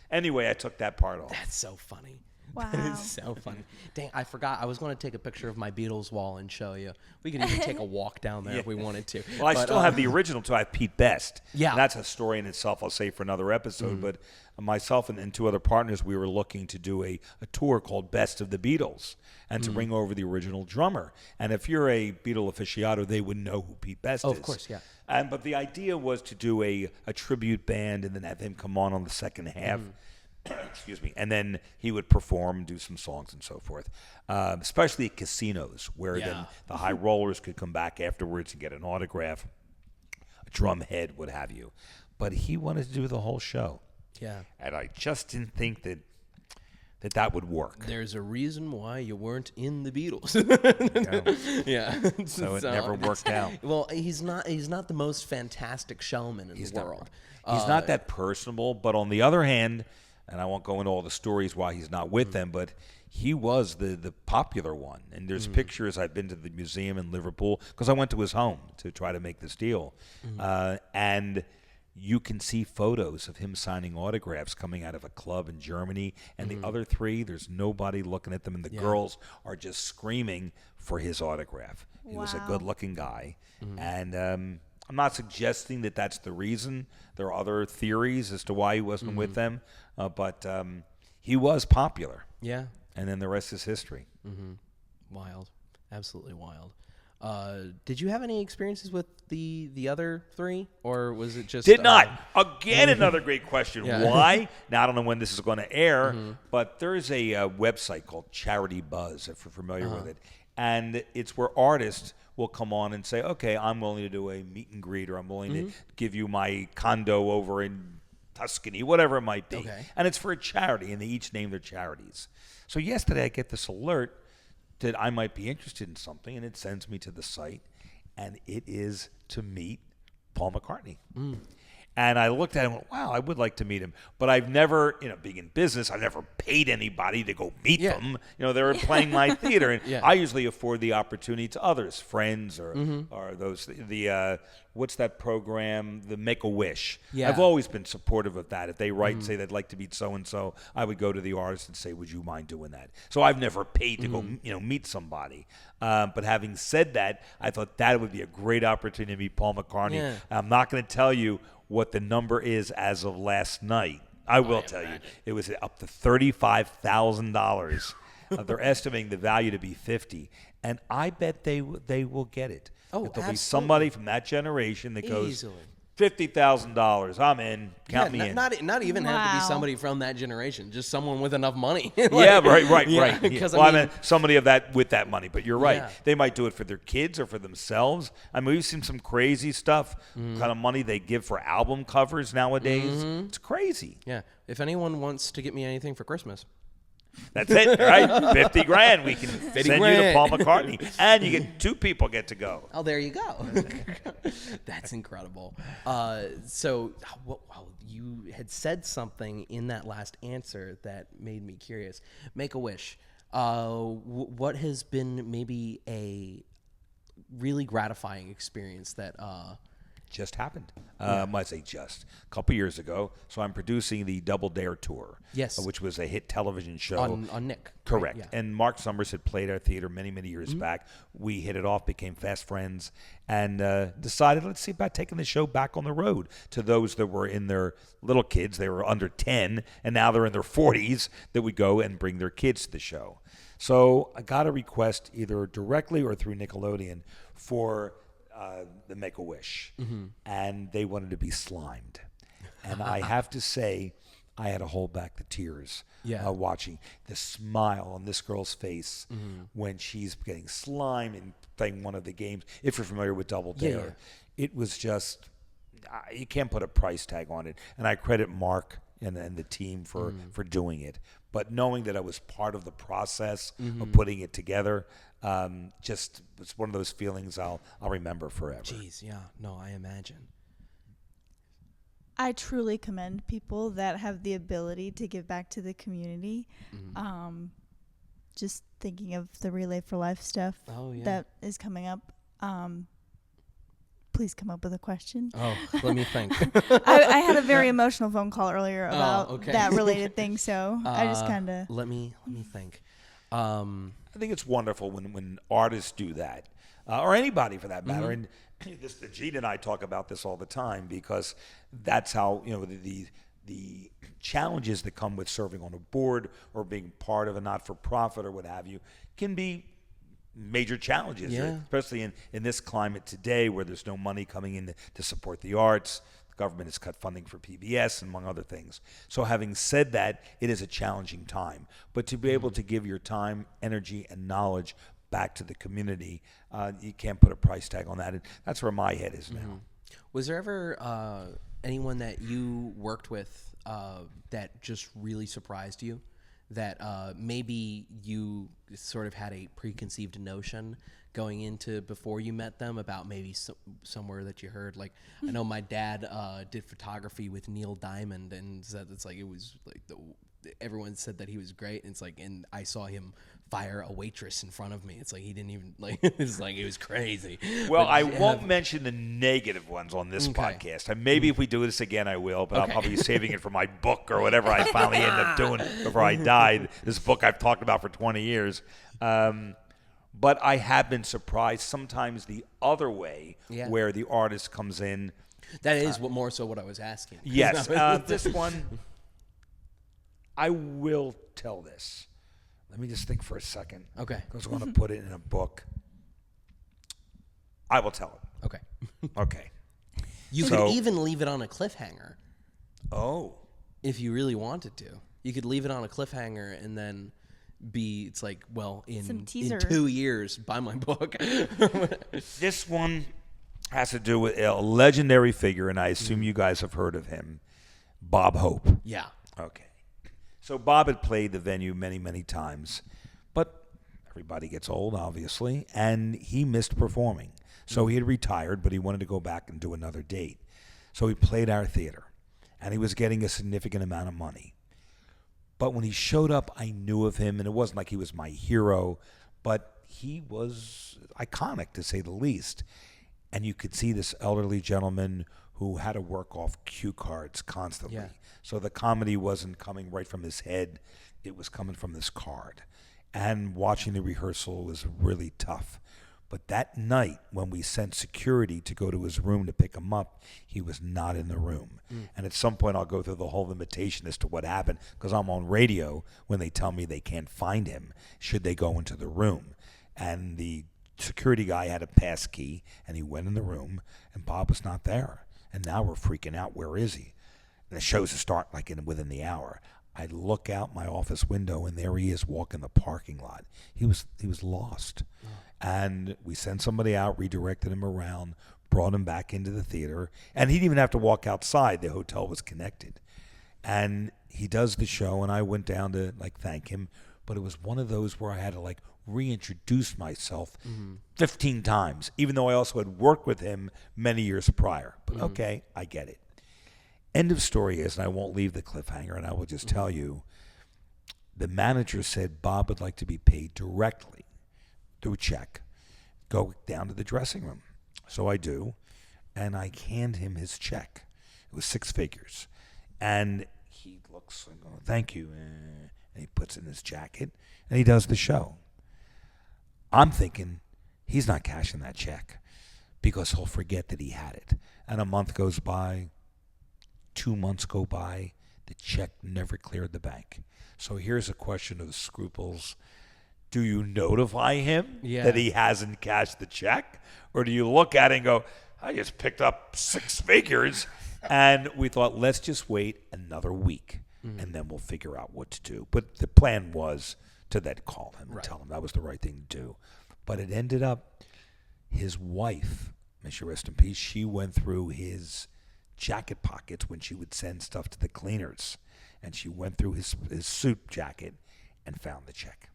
Anyway, I took that part off. That's so funny. Wow. That is so funny. Dang, I forgot. I was going to take a picture of my Beatles wall and show you. We could even take a walk down there if we wanted to. Well, I But, still have the original, too. I have Pete Best. Yeah. And that's a story in itself, I'll say, for another episode. But myself and two other partners, we were looking to do a tour called Best of the Beatles and to bring over the original drummer. And if you're a Beatle aficionado, they would know who Pete Best is. of course, yeah. But the idea was to do a tribute band and then have him come on the second half. Excuse me. And then he would perform, do some songs and so forth, especially at casinos where then the high rollers could come back afterwards and get an autograph, a drum head, what have you. But he wanted to do the whole show. Yeah. And I just didn't think that would work. There's a reason why you weren't in the Beatles. Yeah. Yeah. So it never worked out. Well, he's not the most fantastic showman in the world. He's not that personable, but on the other hand, and I won't go into all the stories why he's not with them, but he was the popular one. And there's pictures. I've been to the museum in Liverpool because I went to his home to try to make this deal. And you can see photos of him signing autographs coming out of a club in Germany. And the other three, there's nobody looking at them. And the girls are just screaming for his autograph. He was a Wow. good-looking guy. And I'm not suggesting that that's the reason. There are other theories as to why he wasn't with them. But he was popular. Yeah. And then the rest is history. Wild. Absolutely wild. Did you have any experiences with the other three, or was it just Did not. Again, another great question. Yeah. Why? Now, I don't know when this is going to air, but there's a website called Charity Buzz, if you're familiar with it. And it's where artists will come on and say, okay, I'm willing to do a meet and greet, or I'm willing to give you my condo over in Tuscany, whatever it might be. Okay. And it's for a charity, and they each name their charities. So yesterday I get this alert that I might be interested in something, and it sends me to the site, and it is to meet Paul McCartney. And I looked at him and went, wow, I would like to meet him. But I've never, being in business, I've never paid anybody to go meet them. They were playing my theater. And I usually afford the opportunity to others, friends or those, what's that program, the Make-A-Wish. Yeah. I've always been supportive of that. If they write and say they'd like to meet so-and-so, I would go to the artist and say, would you mind doing that? So I've never paid to go, meet somebody. But having said that, I thought that would be a great opportunity to meet Paul McCartney. Yeah. I'm not going to tell you what the number is as of last night. I will tell you. It was up to $35,000 They're estimating the value to be 50, and I bet they will get it. Oh, There'll be absolutely. somebody from that generation that goes, Easily. $50,000. I'm in. Count me in. Not even have to be Wow. somebody from that generation, just someone with enough money. Yeah, right. Yeah, Yeah. 'cause Well, I I mean- mean, somebody of that with that money, but you're right. Yeah. They might do it for their kids or for themselves. I mean, we've seen some crazy stuff, Mm-hmm. kind of money they give for album covers nowadays. It's crazy. Yeah. If anyone wants to get me anything for Christmas, That's it, right? $50,000. We can send you to grand. Paul McCartney, and you get 2 people get to go. oh, there you go. That's incredible. So, well, you had said something in that last answer that made me curious. Make a wish. What has been maybe a really gratifying experience that? Just happened. I say just a couple years ago. So I'm producing the Double Dare tour. Yes. Which was a hit television show. On Nick. Correct. Right? Yeah. And Mark Summers had played our theater many, many years back. We hit it off, became fast friends, and decided, let's see about taking the show back on the road to those that were in their little kids. They were under 10, and now they're in their 40s, that would go and bring their kids to the show. So I got a request either directly or through Nickelodeon for the Make-A-Wish, and they wanted to be slimed. And I have to say, I had to hold back the tears watching the smile on this girl's face when she's getting slimed and playing one of the games. If you're familiar with Double Dare, it was just, you can't put a price tag on it. And I credit Mark and the team for doing it. But knowing that I was part of the process of putting it together, just it's one of those feelings I'll remember forever. Jeez, yeah. No, I imagine. I truly commend people that have the ability to give back to the community. Just thinking of the Relay for Life stuff that is coming up. Please come up with a question. Oh, let me think. I had a very emotional phone call earlier about okay. that related thing, so I just kind of... Let me think. I think it's wonderful when artists do that, or anybody for that matter. And Gene and I talk about this all the time because that's how the challenges that come with serving on a board or being part of a not-for-profit or what have you can be major challenges, especially in this climate today where there's no money coming in to support the arts. The government has cut funding for PBS, among other things. So having said that, it is a challenging time. But to be able to give your time, energy, and knowledge back to the community, you can't put a price tag on that. And that's where my head is now. Was there ever anyone that you worked with that just really surprised you? That maybe you sort of had a preconceived notion going into before you met them about maybe somewhere that you heard? Like, I know my dad did photography with Neil Diamond and said it's like it was like everyone said that he was great. And it's like, and I saw him fire a waitress in front of me. It's like he didn't even like. It's like it was crazy. Well, But I won't mention the negative ones on this podcast. And maybe if we do this again, I will. But I'll probably be saving it for my book or whatever I finally end up doing before I die. This book I've talked about for 20 years. But I have been surprised sometimes the other way, where the artist comes in. That is what more so what I was asking. Yes, this one, I will tell this. Let me just think for a second. Okay. Because I'm going to put it in a book. I will tell it. Okay. Okay. You could even leave it on a cliffhanger Oh. if you really wanted to. You could leave it on a cliffhanger and then it's like, well, Some in teaser. 2 years, buy my book. This one has to do with a legendary figure, and I assume you guys have heard of him, Bob Hope. Yeah. Okay. So Bob had played the venue many, many times, but everybody gets old, obviously, and he missed performing. So he had retired, but he wanted to go back and do another date. So he played our theater, and he was getting a significant amount of money. But when he showed up, I knew of him, and it wasn't like he was my hero, but he was iconic, to say the least. And you could see this elderly gentleman who had to work off cue cards constantly. Yeah. So the comedy wasn't coming right from his head. It was coming from this card. And watching the rehearsal was really tough. But that night, when we sent security to go to his room to pick him up, he was not in the room. And at some point, I'll go through the whole limitation as to what happened, because I'm on radio when they tell me they can't find him, should they go into the room. And the security guy had a pass key, and he went in the room, and Bob was not there. And now we're freaking out. Where is he? And the shows start within the hour. I look out my office window, and there he is walking the parking lot. He was lost. And we sent somebody out, redirected him around, brought him back into the theater. And he didn't even have to walk outside. The hotel was connected. And he does the show, and I went down to thank him. But it was one of those where I had to reintroduce myself 15 times, even though I also had worked with him many years prior. But okay, I get it. End of story is, and I won't leave the cliffhanger, and I will just tell you, the manager said Bob would like to be paid directly through a check. Go down to the dressing room. So I do, and I hand him his check. It was 6 figures. And he looks like, oh, thank you. And he puts it in his jacket, and he does the show. I'm thinking he's not cashing that check because he'll forget that he had it. And a month goes by, 2 months go by, the check never cleared the bank. So here's a question of the scruples. Do you notify him that he hasn't cashed the check? Or do you look at it and go, I just picked up 6 figures? And we thought, let's just wait another week, and then we'll figure out what to do. But the plan was to then call him and tell him that was the right thing to do. But it ended up, his wife, may she rest in peace, she went through his jacket pockets when she would send stuff to the cleaners. And she went through his suit jacket and found the check.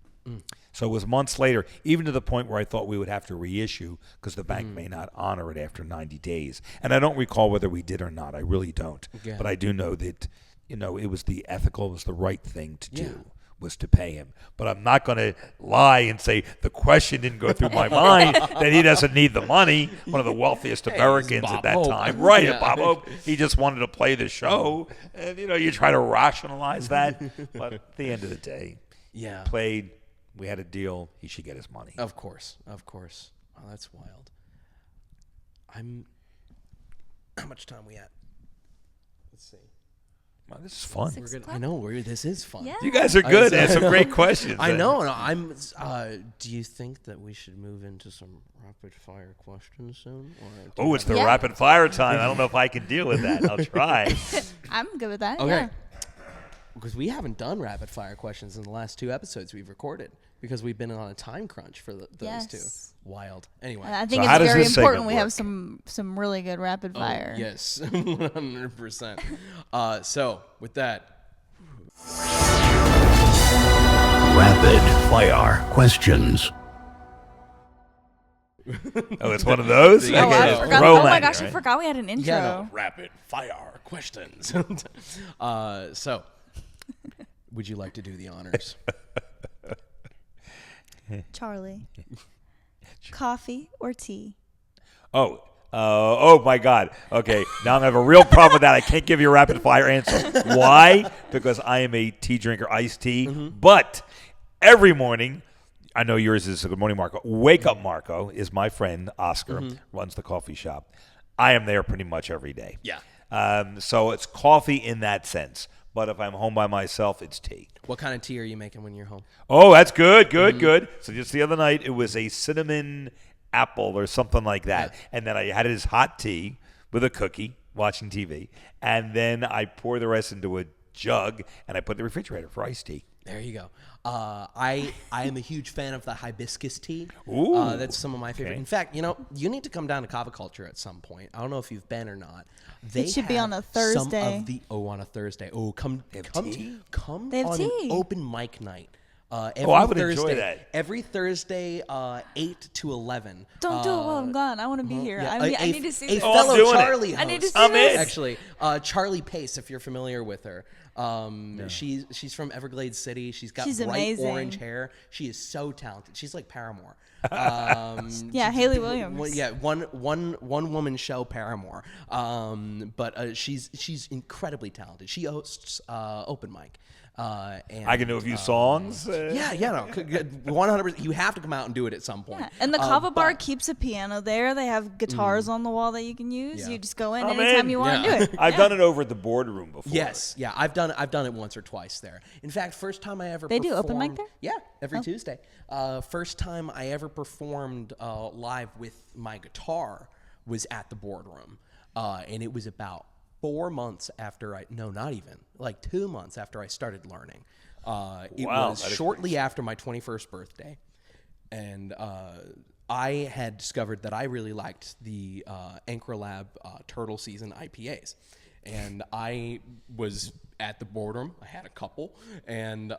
So it was months later, even to the point where I thought we would have to reissue because the bank may not honor it after 90 days. And I don't recall whether we did or not. I really don't. But I do know that, it was the ethical, it was the right thing to do, was to pay him. But I'm not going to lie and say the question didn't go through my mind that he doesn't need the money. One of the wealthiest Americans at that time. Right, Bob Hope. He just wanted to play the show. And, you try to rationalize that. But at the end of the day, played. We had a deal. He should get his money. Of course. Oh, that's wild. How much time we at? Let's see. Wow, this is fun. I know. This is fun. Yeah. You guys are good. That's some great questions. I know. Do you think that we should move into some rapid fire questions soon? Oh, it's the rapid fire time. I don't know if I can deal with that. I'll try. I'm good with that. Okay. Yeah. Because we haven't done rapid fire questions in the last 2 episodes we've recorded because we've been on a time crunch for those 2. Wild. Anyway. And I think how it's does very this important segment we work? have some really good rapid fire. Yes, 100%. So with that, Rapid fire questions. Oh, it's one of those? Oh, I forgot. Roll Oh my at gosh, you, I right? forgot we had an intro. rapid fire questions. So, would you like to do the honors? Charlie. Coffee or tea? Oh my God. Okay, now I'm going to have a real problem with that. I can't give you a rapid fire answer. Why? Because I am a tea drinker, iced tea. But every morning, I know yours is Good Morning Marco. Wake Up Marco is my friend, Oscar, runs the coffee shop. I am there pretty much every day. Yeah. So it's coffee in that sense. But if I'm home by myself, it's tea. What kind of tea are you making when you're home? Oh, that's good. So just the other night, it was a cinnamon apple or something like that. Yeah. And then I had his hot tea with a cookie, watching TV. And then I pour the rest into a jug, and I put in the refrigerator for iced tea. There you go. I am a huge fan of the hibiscus tea. Ooh, that's some of my favorite. okay. In fact, you need to come down to Kava Culture at some point. I don't know if you've been or not. They It should be have on a some Thursday. of the on a Thursday. Oh, come tea? come They have on an tea. open mic night. Every I would Thursday, enjoy that. Every Thursday, 8 to 11. Don't do it while I'm gone. I want to be here. Yeah, I need to see a this. I'm fellow doing it. Charlie host. I need to see I'm this. in. Actually, Charlie Pace, if you're familiar with her. She's from Everglades City. She's got She's bright amazing. orange hair. She is so talented. She's like Paramore. Yeah, Haley Williams. One woman show Paramore. But she's incredibly talented. She hosts open mic. And I can know a few songs. Yeah, no, 100%. You have to come out and do it at some point. Yeah. And the Kava bar but- keeps a piano there. They have guitars on the wall that you can use. Yeah. You just go in I'm anytime in. you want to Yeah. do it. I've done it over at the boardroom before. Yes, yeah, I've done it once or twice there. In fact, first time I ever They do open mic performed- there? Yeah, every Tuesday. First time I ever performed live with my guitar was at the boardroom, and it was about 4 months after not even, like 2 months after I started learning. It Wow, was that is shortly after my 21st birthday, and I had discovered that I really liked the Anchor Lab Turtle Season IPAs. And I was at the boardroom. I had a couple. And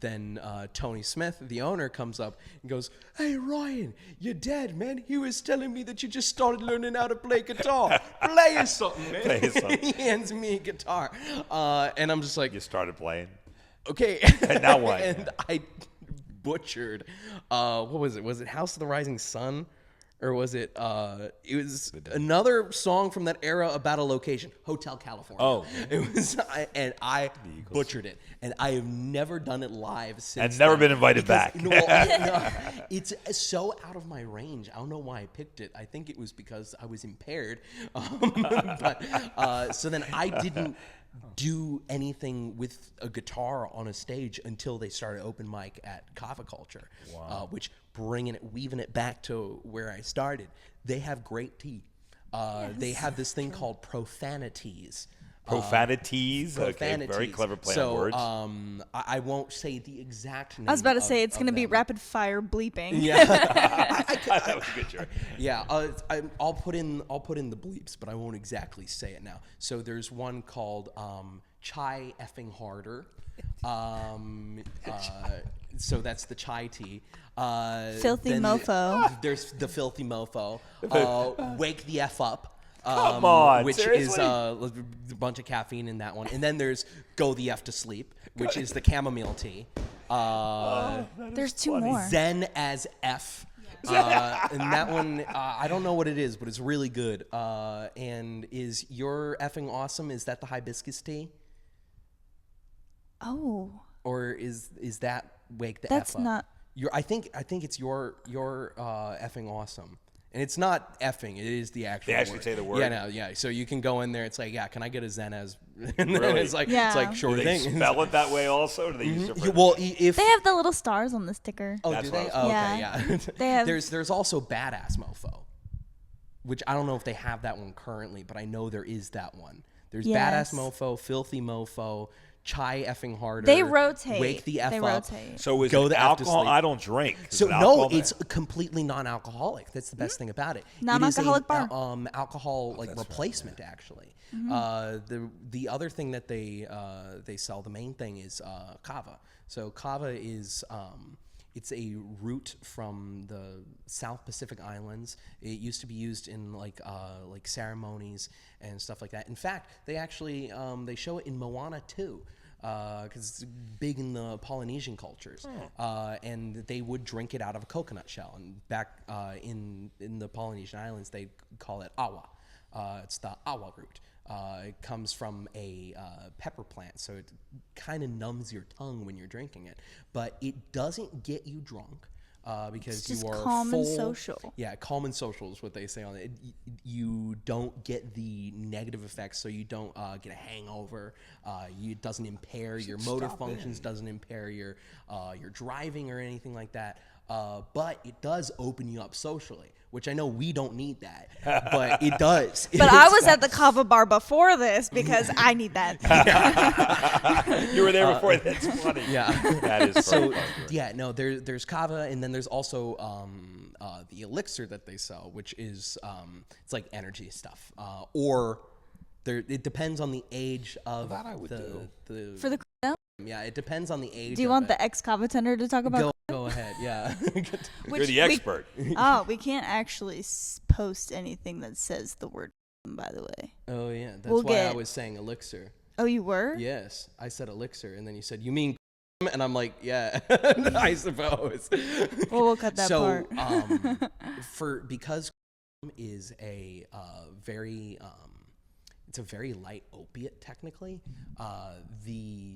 then Tony Smith, the owner, comes up and goes, "Hey, Ryan, your dad, man, he was telling me that you just started learning how to play guitar. Play us something, man." Play us something. He hands me a guitar. And I'm just like, You started playing. okay. And now what? And I butchered. What was it? Was it House of the Rising Sun? Or was it? It was another song from that era about a location, Hotel California. Oh. It was, I butchered it, and I have never done it live since. And never then been invited back. No, it's so out of my range. I don't know why I picked it. I think it was because I was impaired. So then I didn't do anything with a guitar on a stage until they started open mic at Kava Culture, which weaving it back to where I started. They have great tea. They have this thing called profanities. Profanities. Okay, very clever play on words. I won't say the exact name. I was about to say it's of going to be them. rapid fire bleeping. Yeah. That was a good joke. Yeah, I'll put in the bleeps, but I won't exactly say it now. So there's one called Chai Effing Harder. So that's the chai tea. Filthy then mofo. There's the filthy mofo. Wake the F up. Come on, which seriously? is a bunch of caffeine in that one. And then there's Go the F to Sleep, which is the chamomile tea. There's two more. Zen as F. And that one, I don't know what it is, but it's really good. And is your effing awesome? Is that the hibiscus tea? Oh. Or is that Wake the That's F up? not- I think it's your effing awesome. And it's not effing; it is the actual. They actually word. say the word? Yeah, no, yeah. So you can go in there. It's like, yeah, can I get a Zen as? And then Really? it's like, Yeah. it's like, sure Do they thing. spell it that way also? Or do they use different? Well, if They have the little stars on the sticker. oh, That's do what they? I Oh, was okay, Yeah. yeah. They have- There's also Badass Mofo, which I don't know if they have that one currently, but I know there is that one. There's Yes. Badass Mofo, Filthy Mofo, Chai Effing Harder. They rotate. Wake the F They up. rotate. So is Go it the F to alcohol? sleep. I don't drink. Is So it no, alcohol it's there? completely non-alcoholic. That's the best thing about it. Non-alcoholic it is a, bar. alcohol like replacement actually. The other thing that they sell, the main thing is kava. So kava is it's a root from the South Pacific Islands. It used to be used in like ceremonies and stuff like that. In fact, they actually they show it in Moana too. Because it's big in the Polynesian cultures, and they would drink it out of a coconut shell. And back in the Polynesian islands, they call it awa. It's the awa root. It comes from a pepper plant, so it kind of numbs your tongue when you're drinking it, but it doesn't get you drunk. Because It's just you are calm and full, social. Yeah, calm and social is what they say on it. You don't get the negative effects, so you don't get a hangover. It doesn't impair your motor functions, doesn't impair your driving or anything like that. But it does open you up socially, which I know we don't need that, but it does. But I was at the kava bar before this because I need that. You were there before. That's funny. Yeah. That is So funny. yeah, no, there's kava, and then there's also the elixir that they sell, which is it's like energy stuff, or it depends on the age of That I would the For the no? yeah, it depends on the age. Do you of want it. the ex-kava tender to talk about? Go ahead, yeah. You're the expert. We can't actually post anything that says the word, by the way. Oh yeah, that's We'll why I get- was saying elixir. Oh, you were? Yes, I said elixir, and then you said, "You mean?" And I'm like, "Yeah, I suppose." Well, we'll cut that so, part. because is a very it's a very light opiate technically. The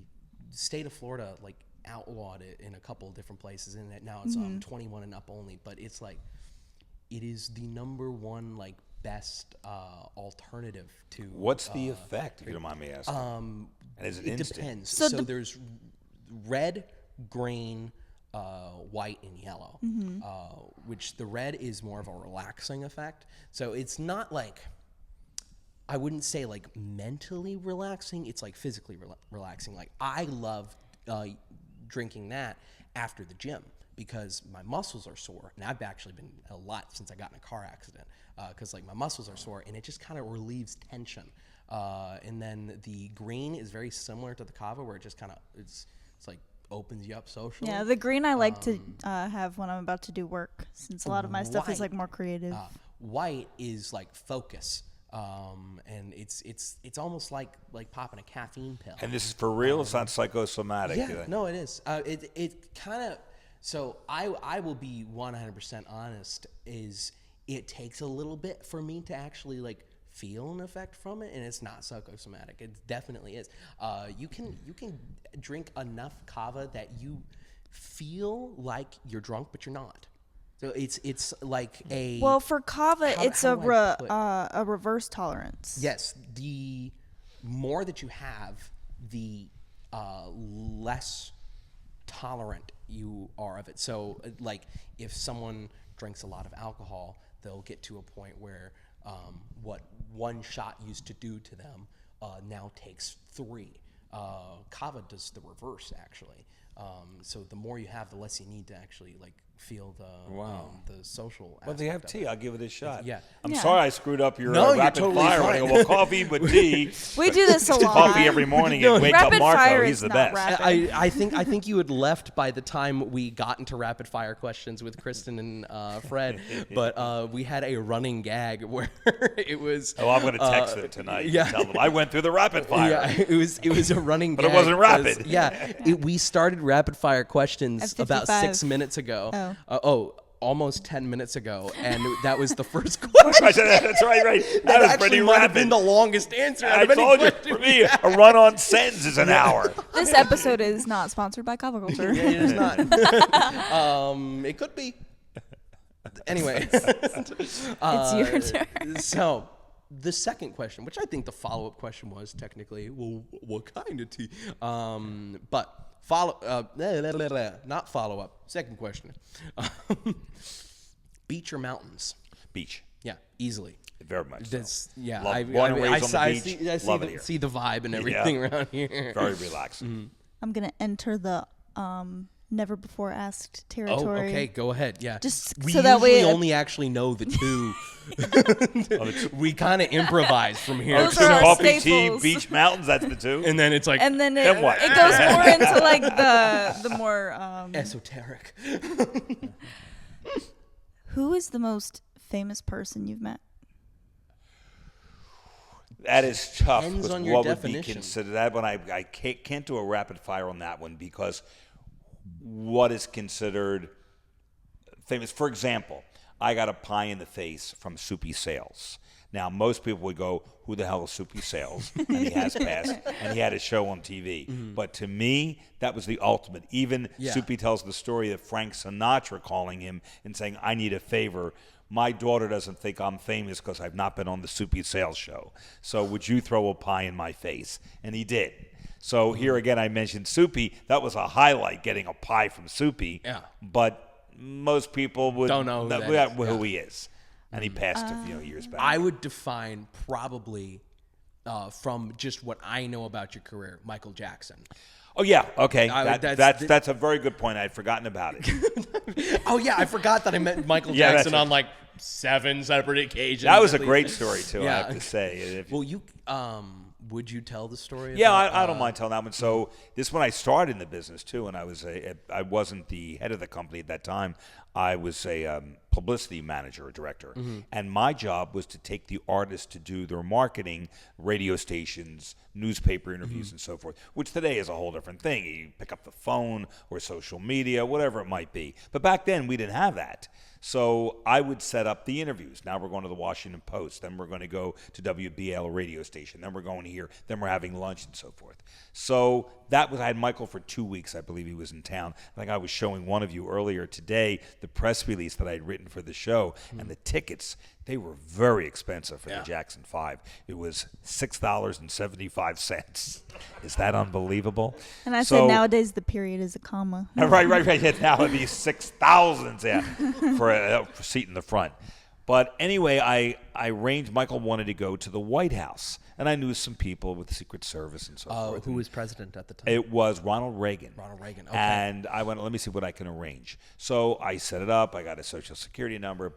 state of Florida like outlawed it in a couple of different places, and now it's 21 and up only. But it's like it is the number one like best alternative to. What's the effect, if you don't mind me asking? And is it instant? Depends. So So there's red, green, white, and yellow. Which the red is more of a relaxing effect. So it's not like, I wouldn't say like mentally relaxing. It's like physically relaxing. Like I love drinking that after the gym because my muscles are sore, and I've actually been a lot since I got in a car accident because like my muscles are sore, and it just kind of relieves tension. And then the green is very similar to the kava, where it just kind of it's like opens you up socially. Yeah, the green I like to have when I'm about to do work, since a lot of my stuff is white, like more creative. White is like focus. And it's almost like popping a caffeine pill. And this is for real? It's not psychosomatic? Yeah, no, it is. It kind of. So I will be 100% honest. Is it takes a little bit for me to actually like feel an effect from it, and it's not psychosomatic. It definitely is. You can drink enough kava that you feel like you're drunk, but you're not. So it's like a. Well, for kava, it's how do I put a reverse tolerance. Yes, the more that you have, the less tolerant you are of it. So, like, if someone drinks a lot of alcohol, they'll get to a point where what one shot used to do to them now takes 3. Kava does the reverse, actually. So the more you have, the less you need to actually like feel the social. Well, they have tea. I'll give it a shot. Yeah. I'm sorry I screwed up your No, you're rapid totally fire. fine. I go, well, coffee, but tea. We do this a lot. Coffee every morning and wake up Rapid Marco. fire He's is the not best. rapid. I think you had left by the time we got into rapid fire questions with Kristen and Fred, but we had a running gag where it was. Oh, I'm going to text them tonight. yeah. And tell them I went through the rapid fire. Yeah, it was a running But gag. it wasn't 'cause, rapid. Yeah, we started rapid fire questions At about 55. 6 minutes ago. Oh. Almost 10 minutes ago, and that was the first question. That's right. That was actually pretty might have been rapid. the longest answer. out I of any told you, question for we me, had. a run-on sentence is an hour. This episode is not sponsored by Kava Culture. Yeah, it is not. It could be. Anyway, It's your turn. so the second question, which I think the follow-up question was technically, well, what kind of tea? But not follow-up. Second question: beach or mountains? Beach. Yeah, easily. Very much so. That's yeah. Love- born and raised on the beach. I Love it here. see the vibe and everything around here. Very relaxing. I'm gonna enter the never before asked Oh, territory. okay. Go ahead. Yeah. Just we so that way usually it- only actually know the two. We kind of imprise from here. Those are our Coffee, staples. tea, beach, mountains, that's the two. And then it's like And then Then what? it goes more into like the more. esoteric. Who is the most famous person you've met? That is tough. Depends Because on your what would be definition. considered that one? I can't do a rapid fire on that one because what is considered famous? For example, I got a pie in the face from Soupy Sales. Now, most people would go, who the hell is Soupy Sales? And he has passed, and he had a show on TV. But to me, that was the ultimate. Even Soupy tells the story of Frank Sinatra calling him and saying, I need a favor. My daughter doesn't think I'm famous because I've not been on the Soupy Sales show. So would you throw a pie in my face? And he did. So here again, I mentioned Soupy. That was a highlight, getting a pie from Soupy. Yeah. But most people would Don't know who he is. And he passed a few years back. I would define probably from just what I know about your career, Michael Jackson. Oh, yeah. Okay. That's- That's a very good point. I'd forgotten about it. Oh yeah, I forgot that I met Michael Yeah, Jackson that's on like 7 separate occasions. That was a at least. great story, too, I Yeah. have to say. Well, you would you tell the story? Yeah, about, I don't mind telling that one. So this when I started in the business too, and I wasn't the head of the company at that time. I was a publicity manager or director. And my job was to take the artists to do their marketing, radio stations, newspaper interviews, and so forth, which today is a whole different thing. You pick up the phone or social media, whatever it might be. But back then, we didn't have that. So I would set up the interviews. Now we're going to the Washington Post. Then we're going to go to WBL radio station. Then we're going here. Then we're having lunch and so forth. So I had Michael for 2 weeks. I believe he was in town. I think I was showing one of you earlier today the press release that I had written for the show. And the tickets, they were very expensive for the Jackson 5. It was $6.75. Is that unbelievable? And I said nowadays the period is a comma. Right. Yeah, now it'd be 6,000 for a seat in the front. But anyway, I arranged, Michael wanted to go to the White House. And I knew some people with the Secret Service and so forth. Who was president at the time? It was Ronald Reagan. Okay. And I went, let me see what I can arrange. So I set it up. I got a Social Security number,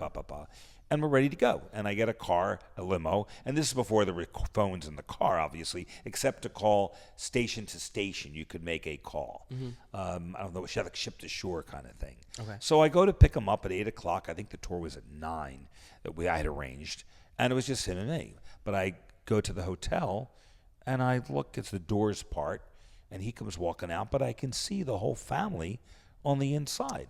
and we're ready to go. And I get a car, a limo, and this is before there were phones in the car, obviously, except to call station to station. You could make a call. I don't know, she had like ship to shore kind of thing. Okay. So I go to pick him up at 8 o'clock. I think the tour was at 9 that I had arranged, and it was just him and me. But I go to the hotel, and I look as the doors part, and he comes walking out, but I can see the whole family on the inside.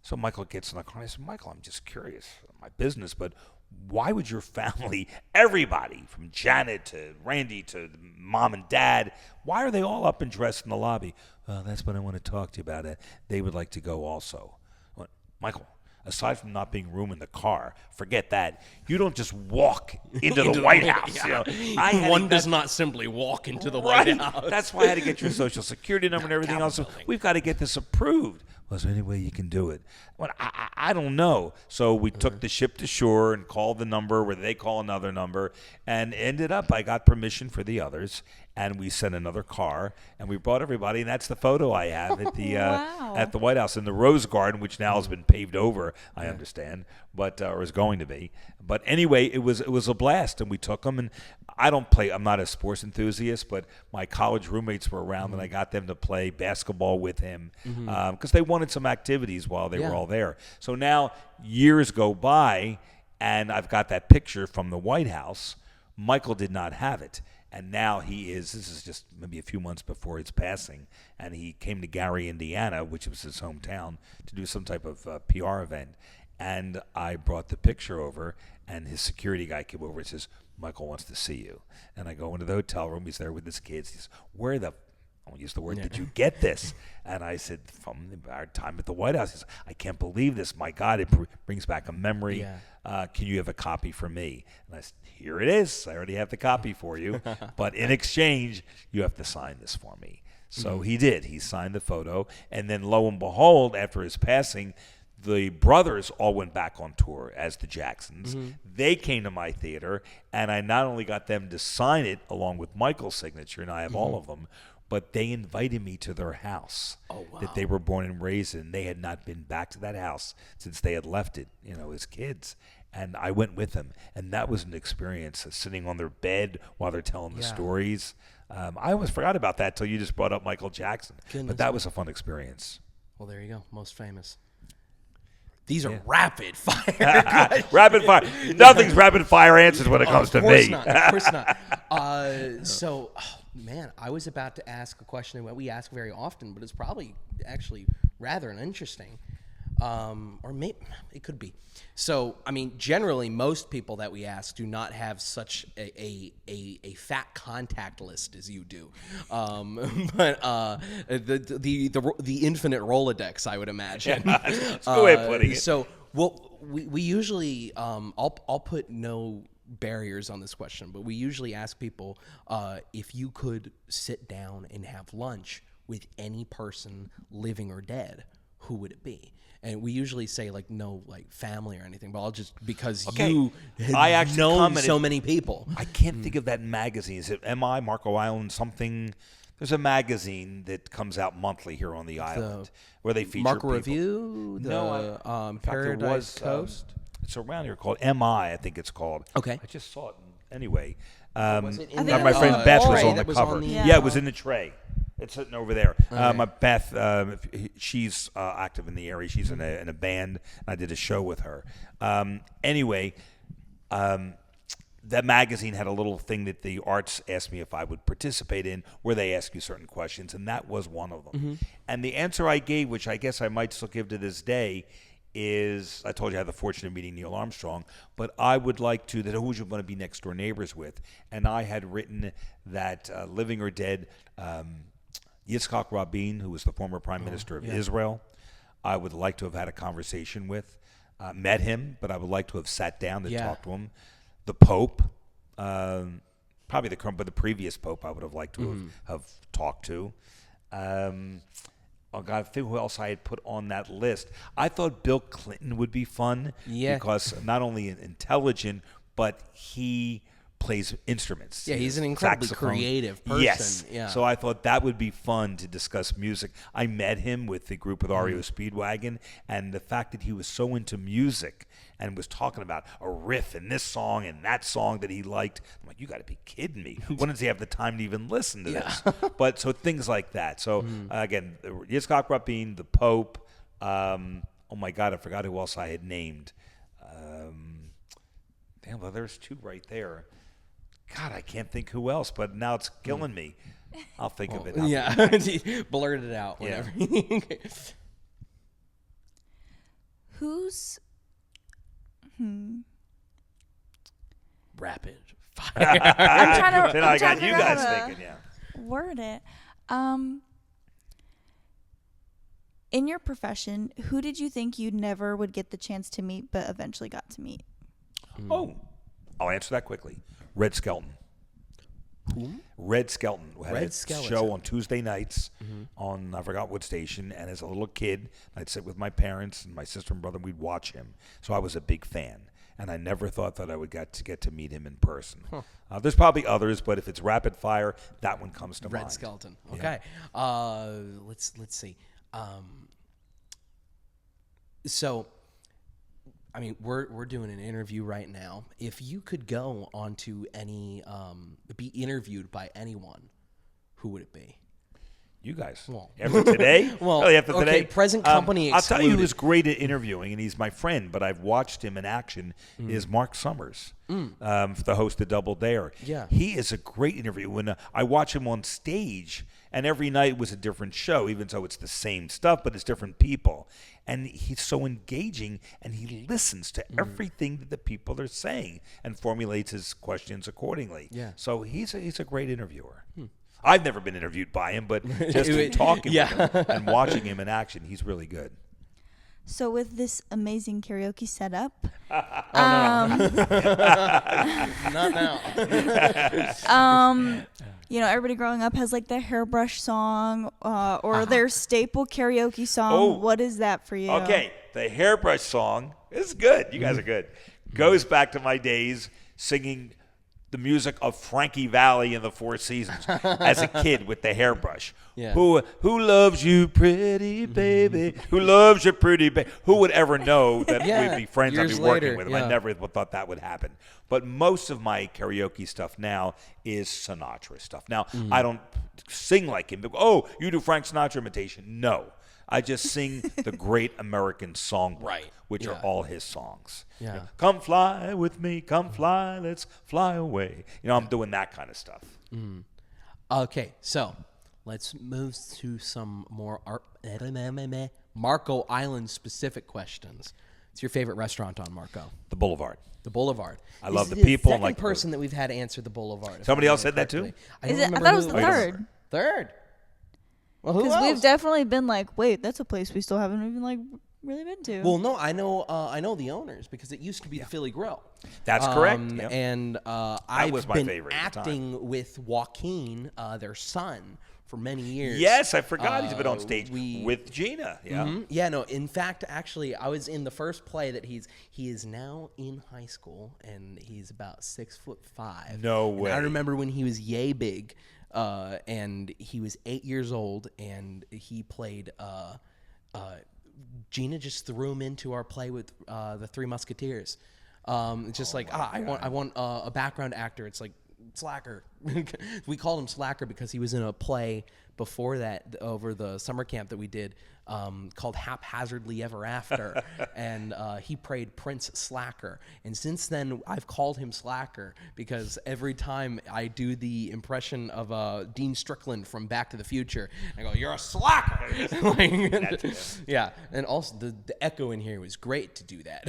So Michael gets in the car, and I said, Michael, I'm just curious, my business, but why would your family, everybody, from Janet to Randy to mom and dad, why are they all up and dressed in the lobby? Well, that's what I want to talk to you about. They would like to go also. I went, Michael, aside from not being room in the car, forget that. You don't just walk into the White House. Yeah. You know? One does not simply walk into the White House. That's why I had to get your Social Security number and everything else. So we've got to get this approved. Well, is there any way you can do it? Well, I don't know. So we took the ship to shore and called the number where they call another number, and ended up I got permission for the others, and we sent another car, and we brought everybody, and that's the photo I have at the at the White House in the Rose Garden, which now has been paved over, I understand, but or is going to be. But anyway, it was a blast, and we took them, and I'm not a sports enthusiast, but my college roommates were around, and I got them to play basketball with him because they wanted some activities while they were all there. So now years go by, and I've got that picture from the White House. Michael did not have it. And now this is just maybe a few months before his passing, and he came to Gary, Indiana, which was his hometown, to do some type of PR event. And I brought the picture over, and his security guy came over and says, Michael wants to see you. And I go into the hotel room. He's there with his kids. He says, I won't use the word, did you get this? And I said, from our time at the White House, he says, I can't believe this. My God, it brings back a memory. Can you have a copy for me? And I said, here it is. I already have the copy for you. But in exchange, you have to sign this for me. So he did. He signed the photo. And then lo and behold, after his passing, the brothers all went back on tour as the Jacksons. They came to my theater, and I not only got them to sign it along with Michael's signature, and I have all of them, but they invited me to their house that they were born and raised in. They had not been back to that house since they had left it, as kids. And I went with them, and that was an experience, sitting on their bed while they're telling the stories. I almost forgot about that till you just brought up Michael Jackson. But that was a fun experience. Well, there you go. Most famous. These are rapid fire. Rapid fire. Nothing's rapid fire answers when it comes to me. Of course not. So, man, I was about to ask a question that we ask very often, but it's probably actually rather interesting. Or maybe it could be. So, I mean, generally, most people that we ask do not have such a fat contact list as you do. But the infinite Rolodex, I would imagine. That's a good way of putting it. So, well, we usually I'll put no barriers on this question, but we usually ask people if you could sit down and have lunch with any person, living or dead, who would it be? And we usually say no family or anything, but I'll just because you have known so many people. I can't think of that magazine. Is it MI, Marco Island, something? There's a magazine that comes out monthly here on the island where they feature Marco people. Review, Paradise Coast. It's around here called MI, I think it's called. Okay. I just saw it. Anyway, was it in my friend Beth was on the cover. it was in the tray. It's sitting over there. My Beth, she's active in the area. She's in a band. I did a show with her. Anyway, that magazine had a little thing that the arts asked me if I would participate in, where they ask you certain questions, and that was one of them. And the answer I gave, which I guess I might still give to this day, is I told you I had the fortune of meeting Neil Armstrong, but I would like to, who would you want to be next door neighbors with? And I had written that living or dead, Yitzhak Rabin, who was the former prime minister of Israel, I would like to have had a conversation with. Met him, but I would like to have sat down to talk to him. The Pope, probably the previous Pope I would have liked to have talked to. Oh God, I think who else I had put on that list. I thought Bill Clinton would be fun because not only intelligent, but he plays instruments. Yeah, he's an incredibly creative person. Yes. Yeah. So I thought that would be fun to discuss music. I met him with the group with REO Speedwagon, and the fact that he was so into music and was talking about a riff in this song and that song that he liked. I'm like, you got to be kidding me. When does he have the time to even listen to this? But so things like that. So again, Yitzhak Rabin, the Pope. Oh my God, I forgot who else I had named. Damn, well, there's two right there. God, I can't think who else, but now it's killing me. I'll think of it. Blurt it out whenever. Who's Rapid fire. I'm trying to. Then I got you guys thinking, word it. In your profession, who did you think you never would get the chance to meet, but eventually got to meet? Oh, I'll answer that quickly. Red Skelton. Who? Red Skelton had Red a Skelton. show on Tuesday nights on I forgot what station. And as a little kid, I'd sit with my parents and my sister and brother. And we'd watch him. So I was a big fan, and I never thought that I would get to meet him in person. There's probably others, but if it's rapid fire, that one comes to mind. Red Skelton. Okay. Let's see. So, I mean, we're doing an interview right now. If you could go onto any, be interviewed by anyone, who would it be? You guys. Well, after today? well, after okay, today. present company I'll tell you excluded. who's great at interviewing, and he's my friend, but I've watched him in action, is Mark Summers, the host of Double Dare. Yeah. He is a great interviewer. When I watch him on stage, and every night was a different show, even though it's the same stuff, but it's different people. And he's so engaging, and he listens to everything that the people are saying and formulates his questions accordingly. Yeah. So he's a great interviewer. I've never been interviewed by him, but just in talking with him and watching him in action, he's really good. So with this amazing karaoke setup, Not now. you know, everybody growing up has like the hairbrush song or their staple karaoke song. Oh. What is that for you? Okay, the hairbrush song is good. You guys are good. Goes back to my days singing the music of Frankie Valli in the Four Seasons as a kid with the hairbrush. Yeah. Who loves you, pretty baby? Who loves you, pretty baby? Who would ever know that we'd be friends? I'd be Years working later, with him. yeah. I never thought that would happen. But most of my karaoke stuff now is Sinatra stuff. Now, I don't sing like him. Oh, you do Frank Sinatra imitation? No. I just sing the great American songbook, Right. which are all his songs. Yeah. You know, come fly with me, come fly, let's fly away. You know, I'm doing that kind of stuff. Okay, so let's move to some more Marco Island specific questions. What's your favorite restaurant on Marco? The Boulevard. The Boulevard. I love This the is people Second and like person that we've had answer the Boulevard. if Somebody I else remember said that too? correctly. I Is don't it? I remember thought it was who the third. Third. Well, who Because else? we've definitely been like, wait, that's a place we still haven't even like really been to. Well, no, I know the owners because it used to be the Philly Grill. That's correct. Yep. And I've was my been favorite at the time. acting with Joaquin, their son, for many years. Yes, I forgot he's been on stage we- with Gina. Yeah. Mhm. Yeah, no. In fact, actually, I was in the first play that he is now in high school, and he's about 6'5". No And way. I remember when he was yay big, and he was 8 years old, and he played. Gina just threw him into our play with the Three Musketeers. It's just I want a background actor. It's like Slacker. We called him Slacker because he was in a play before that over the summer camp that we did called Haphazardly Ever After, and he prayed Prince Slacker. And since then, I've called him Slacker because every time I do the impression of Dean Strickland from Back to the Future, I go, "You're a slacker!" Yeah, and also the echo in here was great to do that.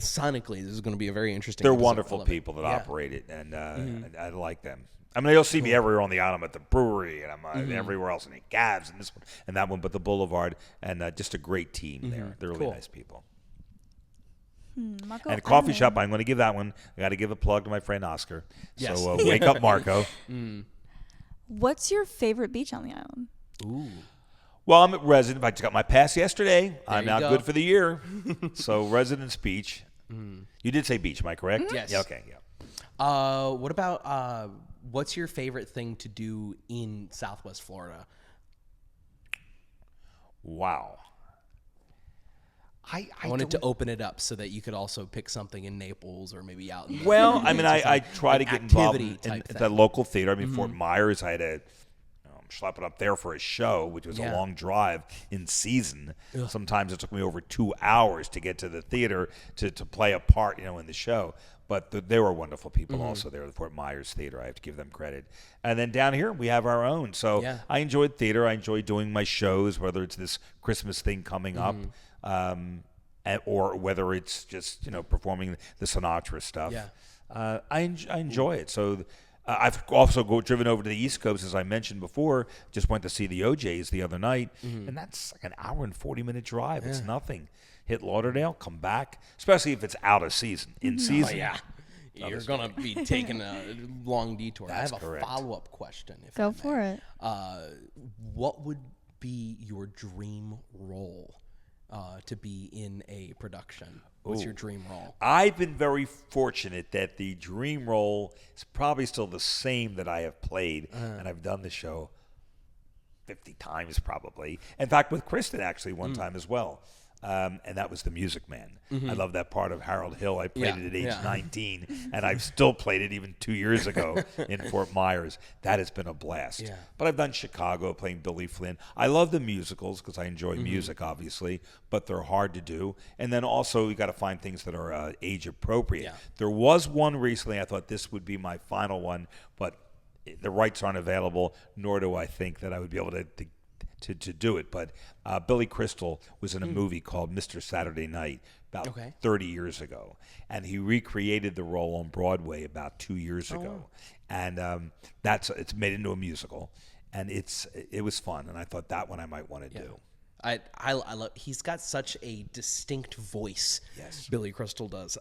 Sonically, this is going to be a very interesting. They're episode. wonderful people that operate it, and I like them. I mean, you'll see me everywhere on the island. I'm at the brewery, and I'm everywhere else, and at Gav's, and this one, and that one, but the Boulevard, and just a great team there. They're really nice people. Marco, And coffee shop, I'm going to give that one. I got to give a plug to my friend Oscar. Yes. So wake up, Marco. What's your favorite beach on the island? Ooh. Well, I'm at Resident. I just got my pass yesterday. I'm you now go. good for the year. So Residence Beach. You did say beach, am I correct? Yes. Yeah, okay, yeah. What about what's your favorite thing to do in Southwest Florida? Wow. I wanted to open it up so that you could also pick something in Naples or maybe out in the Well, I mean, I try to get involved activity in type at thing. that local theater. I mean, Fort Myers, I had to schlep it up there for a show, which was a Yeah. long drive in season. Sometimes it took me over 2 hours to get to the theater to play a part, in the show. But they were wonderful people also there at the Fort Myers Theater. I have to give them credit. And then down here, we have our own. So Yeah. I enjoyed theater. I enjoy doing my shows, whether it's this Christmas thing coming up. Or whether it's just performing the Sinatra stuff. Yeah. I enjoy it. So I've also driven over to the East Coast, as I mentioned before. Just went to see the OJs the other night, and that's like an hour and 40-minute drive. It's nothing. Hit Lauderdale, come back, especially if it's out of season. In season, You're going to be taking a long detour. That's I have correct. a follow-up question. If Go I may. for it. What would be your dream role to be in a production? What's your dream role? I've been very fortunate that the dream role is probably still the same that I have played, and I've done the show 50 times probably. In fact, with Kristen actually one time as well. And that was The Music Man. I love that part of Harold Hill. I played it at age 19, and I've still played it even 2 years ago in Fort Myers. That has been a blast. Yeah. But I've done Chicago, playing Billy Flynn. I love the musicals because I enjoy music, obviously, but they're hard to do. And then also you got to find things that are age appropriate. Yeah. There was one recently. I thought this would be my final one, but the rights aren't available, nor do I think that I would be able to do it. But Billy Crystal was in a movie called Mr. Saturday Night about 30 years ago, and he recreated the role on Broadway about 2 years ago, and it's made into a musical, and it was fun, and I thought that one I might want to do. I love. He's got such a distinct voice. Yes. Billy Crystal does,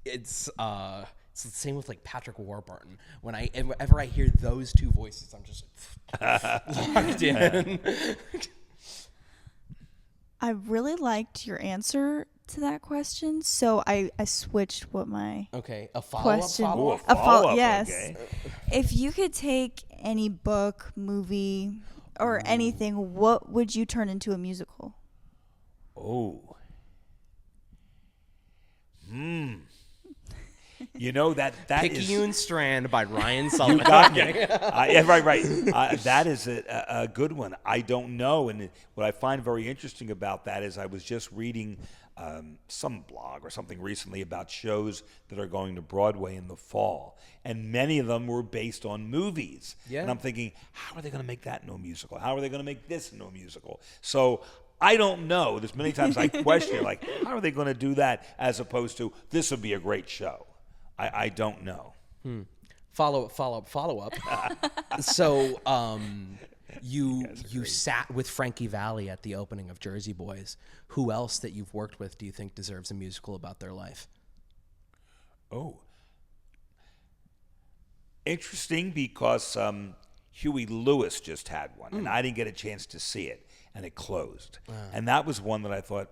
it's the same with like Patrick Warburton. Whenever I hear those two voices, I'm just locked in. I really liked your answer to that question, so I switched what my Okay, a follow-up. question. Ooh, a A follow-up, yes. okay. If you could take any book, movie, or anything, what would you turn into a musical? Oh. That is Picayune Strand by Ryan Sullivan. got me. Yeah, right. That is a good one. I don't know, and what I find very interesting about that is I was just reading some blog or something recently about shows that are going to Broadway in the fall, and many of them were based on movies. Yeah. And I'm thinking, how are they going to make that into a musical? How are they going to make this into a musical? So I don't know. There's many times I question, like, how are they going to do that as opposed to this would be a great show? I don't know. Follow up. So, you sat with Frankie Valli at the opening of Jersey Boys. Who else that you've worked with do you think deserves a musical about their life? Oh. Interesting, because Huey Lewis just had one, and I didn't get a chance to see it, and it closed. And that was one that I thought,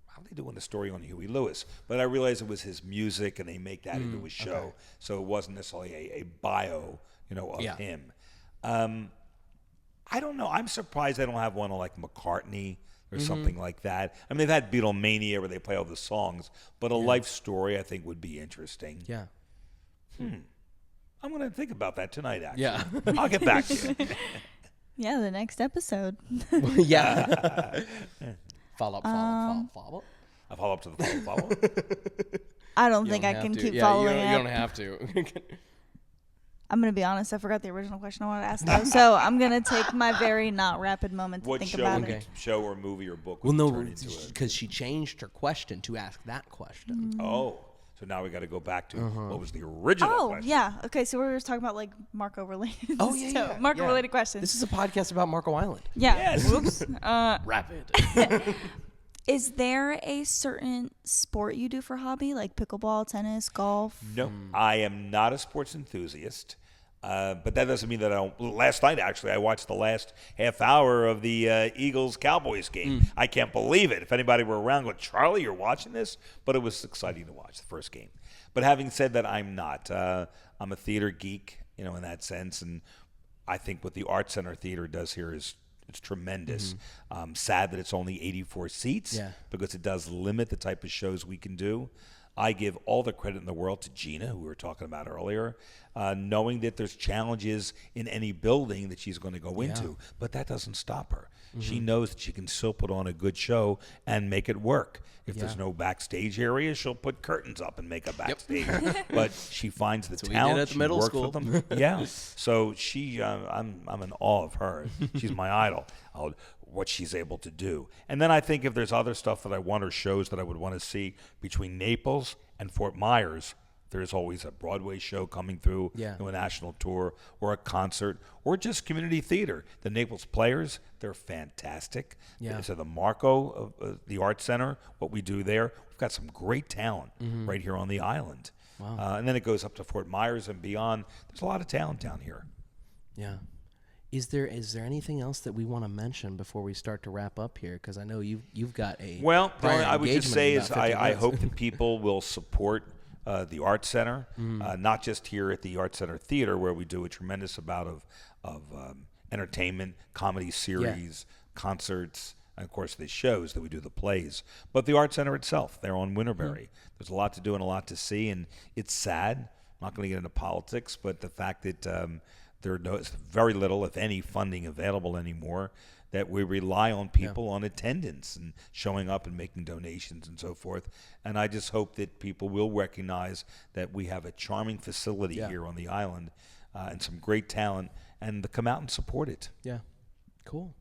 how are they doing a story on Huey Lewis? But I realized it was his music, and they make that into a show. Okay. So it wasn't necessarily a bio, of him. I don't know. I'm surprised they don't have one like McCartney or something like that. I mean, they've had Beatlemania where they play all the songs, but a life story I think would be interesting. Yeah. I'm going to think about that tonight, actually. Yeah. I'll get back to you. Yeah, the next episode. Yeah. Follow up. I'll follow up to the follow. I don't You think don't I have can to. keep Yeah, following you up. don't have to. I'm going to be honest. I forgot the original question I wanted to ask, though. So I'm going to take my very not rapid moment to What think show, about would it. show or movie or book Well, would no, turn into it? because she changed her question to ask that question. Oh, so now we got to go back to what was the original Oh, question. yeah. Okay, so we were just talking about, like, Marco-related Oh, yeah. Marco-related questions. This is a podcast about Marco Island. Yeah. Yes. Whoops. Rapid. Is there a certain sport you do for hobby, like pickleball, tennis, golf? No, I am not a sports enthusiast. But that doesn't mean that I don't. Last night, actually, I watched the last half hour of the Eagles-Cowboys game. I can't believe it. If anybody were around, go, Charlie, you're watching this? But it was exciting to watch, the first game. But having said that, I'm not. I'm a theater geek, in that sense. And I think what the Art Center Theater does here is it's tremendous. Sad that it's only 84 seats because it does limit the type of shows we can do. I give all the credit in the world to Gina, who we were talking about earlier, knowing that there's challenges in any building that she's going to go into, but that doesn't stop her. She knows that she can still put on a good show and make it work. If there's no backstage area, she'll put curtains up and make a backstage. But she finds the That's what we talent. did at the she middle works school. with them. Yeah. So I'm in awe of her. She's my idol. What she's able to do. And then I think if there's other stuff that I want or shows that I would want to see between Naples and Fort Myers, there's always a Broadway show coming through, a national tour or a concert or just community theater. The Naples Players, they're fantastic. Yeah. So the Marco of the Art Center, what we do there, we've got some great talent right here on the island. Wow. And then it goes up to Fort Myers and beyond. There's a lot of talent down here. Yeah. Is there anything else that we want to mention before we start to wrap up here? Because I know you've got a well. prior I would just engagement say in is about 50 I minutes. hope that people will support the Art Center, not just here at the Art Center Theater where we do a tremendous amount of entertainment, comedy series, concerts, and of course the shows that we do, the plays, but the Art Center itself. They're on Winterberry. There's a lot to do and a lot to see, and it's sad. I'm not going to get into politics, but the fact that there's very little, if any, funding available anymore, that we rely on people on attendance and showing up and making donations and so forth. And I just hope that people will recognize that we have a charming facility here on the island and some great talent, and to come out and support it. Yeah. Cool.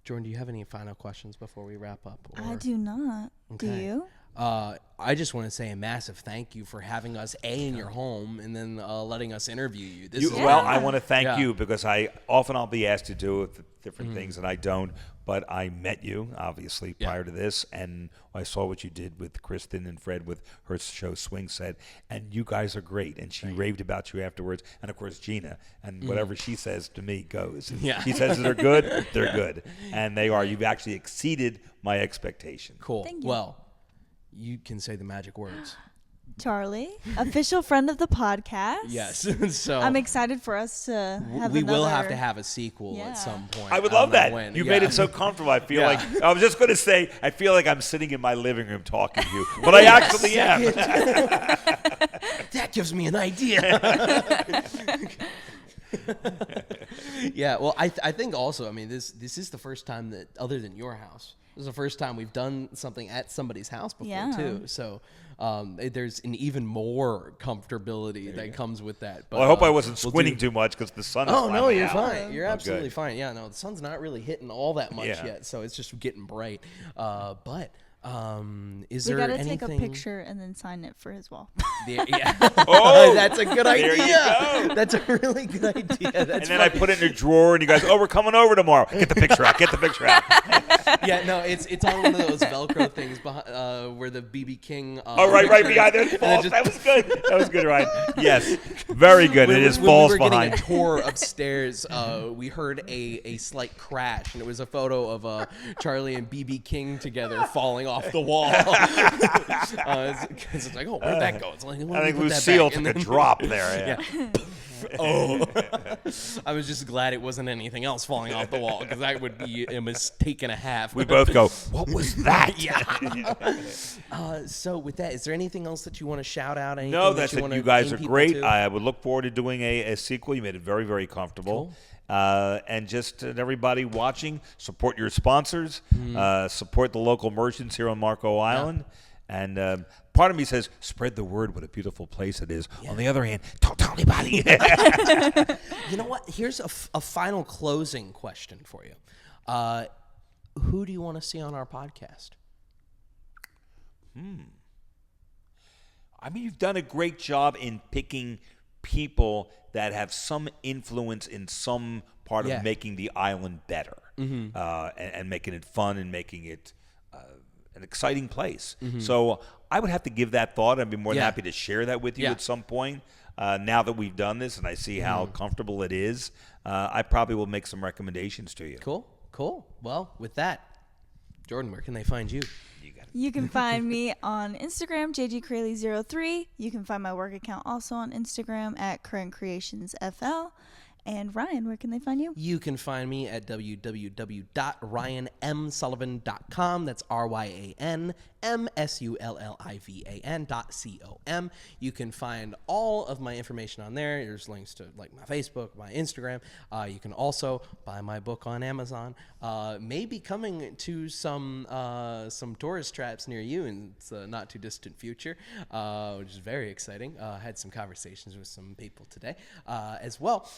Jordan, do you have any final questions before we wrap up? I do not. Do Okay. you? I just want to say a massive thank you for having us in your home and then letting us interview you. This is Well, I want to thank Yeah. you because I'll be asked to do different things and I don't, but I met you obviously prior to this, and I saw what you did with Kristen and Fred with her show Swing Set, and you guys are great, and she raved about you afterwards, and of course Gina, and whatever she says to me goes. She says that they're good, they're good, and they are. You've actually exceeded my expectation. cool. Thank you. Well, you can say the magic words. Charlie, official friend of the podcast. Yes. So I'm excited for us to have we will have another- to have a sequel Yeah. at some point. I would don't love know that. when. You Yeah. made it so comfortable. I feel Yeah. like I was just going to say I feel like I'm sitting in my living room talking to you, but I actually am. That gives me an idea. Yeah, well, I think also, I mean, this is the first time that, other than your house, this is the first time we've done something at somebody's house before, Yeah. too. So there's an even more comfortability that comes with that. But, Well, I hope I wasn't we'll squinting do- too much because the sun is Oh, no, finally you're out. fine. You're Oh, absolutely good. fine. Yeah, no, the sun's not really hitting all that much Yeah. yet, so it's just getting bright. But is We there gotta anything... take a picture and then sign it for his wall. Yeah. Oh, That's a good idea. there you go. That's a really good idea. That's And then I put it in a drawer, and you guys, we're coming over tomorrow. Get the picture out. Get the picture out. Yeah, no, it's on one of those Velcro things behind, where the BB King. Oh, right behind there. It falls. That was good. That was good, Ryan. Yes, very good. It is falls when we were behind. getting a tour upstairs, we heard a slight crash, and it was a photo of Charlie and BB King together falling off the wall. It's like, oh, where'd that go? It's like, I think Lucille took a drop there. Yeah. I was just glad it wasn't anything else falling off the wall, because that would be a mistake and a half. We both go, what was that? So with that, is there anything else that you want to shout out? Anything No, that's it. You guys are great. To? I would look forward to doing a sequel. You made it very, very comfortable. Cool. And just everybody watching, support your sponsors, support the local merchants here on Marco Island. And part of me says, spread the word, what a beautiful place it is. Yeah. On the other hand, don't tell anybody. You know what? Here's a final closing question for you. Who do you want to see on our podcast? I mean, you've done a great job in picking people that have some influence in some part of making the island better, and making it fun and making it an exciting place. So I would have to give that thought. I'd be more than happy to share that with you at some point. Now that we've done this and I see how comfortable it is, I probably will make some recommendations to you. Cool. Well, with that, Jordan, where can they find you? You can find me on Instagram, JGKraley03. You can find my work account also on Instagram at Current Creations FL. And Ryan, where can they find you? You can find me at www.ryanmsullivan.com. That's RyanMSullivan.com. You can find all of my information on there. There's links to like my Facebook, my Instagram. You can also buy my book on Amazon. Maybe coming to some tourist traps near you in the not too distant future, which is very exciting. Had some conversations with some people today as well.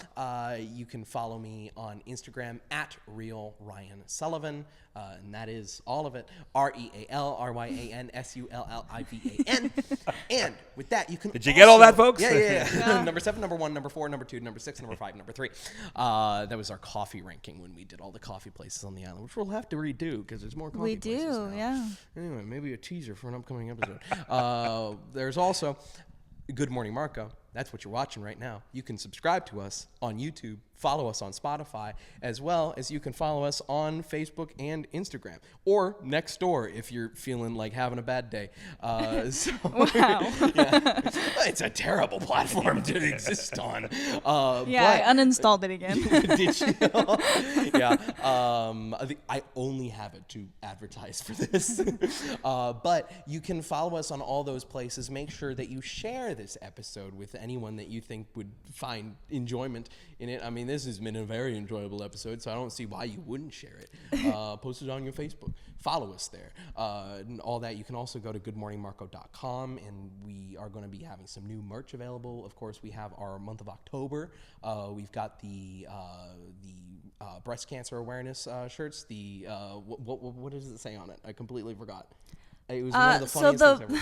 You can follow me on Instagram at Real Ryan Sullivan, and that is all of it, RealRyanSullivan. And with that, you can. Did you get all that, folks? Yeah. Number 7, number 1, number 4, number 2, number 6, number 5, number 3. That was our coffee ranking when we did all the coffee places on the island, which we'll have to redo because there's more coffee places now. Yeah. Anyway, maybe a teaser for an upcoming episode. There's also Good Morning Marco. That's what you're watching right now. You can subscribe to us on YouTube, follow us on Spotify, as well as you can follow us on Facebook and Instagram, or next door if you're feeling like having a bad day. Wow. It's a terrible platform to exist on. I uninstalled it again. Did you? I only have it to advertise for this. But you can follow us on all those places. Make sure that you share this episode with anyone that you think would find enjoyment in it. I mean, this has been a very enjoyable episode, so I don't see why you wouldn't share it. Post it on your Facebook. Follow us there. And all that. You can also go to goodmorningmarco.com, and we are going to be having some new merch available. Of course, we have our month of October. We've got the breast cancer awareness shirts. What does it say on it? I completely forgot. It was one of the funniest things ever.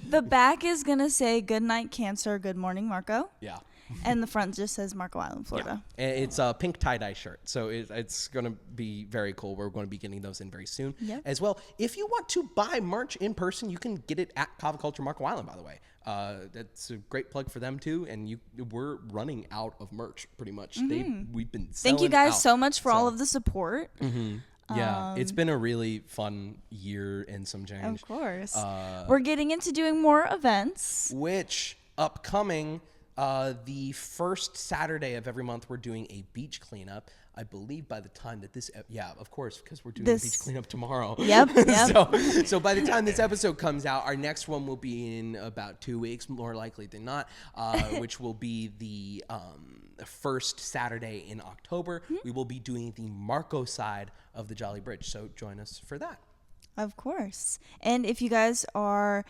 The back is going to say Good Night Cancer, Good Morning Marco. Yeah. And the front just says Marco Island, Florida. Yeah. It's a pink tie-dye shirt, so it's going to be very cool. We're going to be getting those in very soon as well. If you want to buy merch in person, you can get it at Cava Culture Marco Island, by the way. That's a great plug for them, too. And we're running out of merch, pretty much. We've been selling Thank you guys out. so much for all of the support. Yeah, it's been a really fun year and some change. Of course. We're getting into doing more events. Which, upcoming, the first Saturday of every month, we're doing a beach cleanup. I believe by the time that this, of course, because we're doing the beach cleanup tomorrow. Yep. So by the time this episode comes out, our next one will be in about 2 weeks, more likely than not, which will be the first Saturday in October. We will be doing the Marco side of the Jolly Bridge. So join us for that. Of course. And if you guys are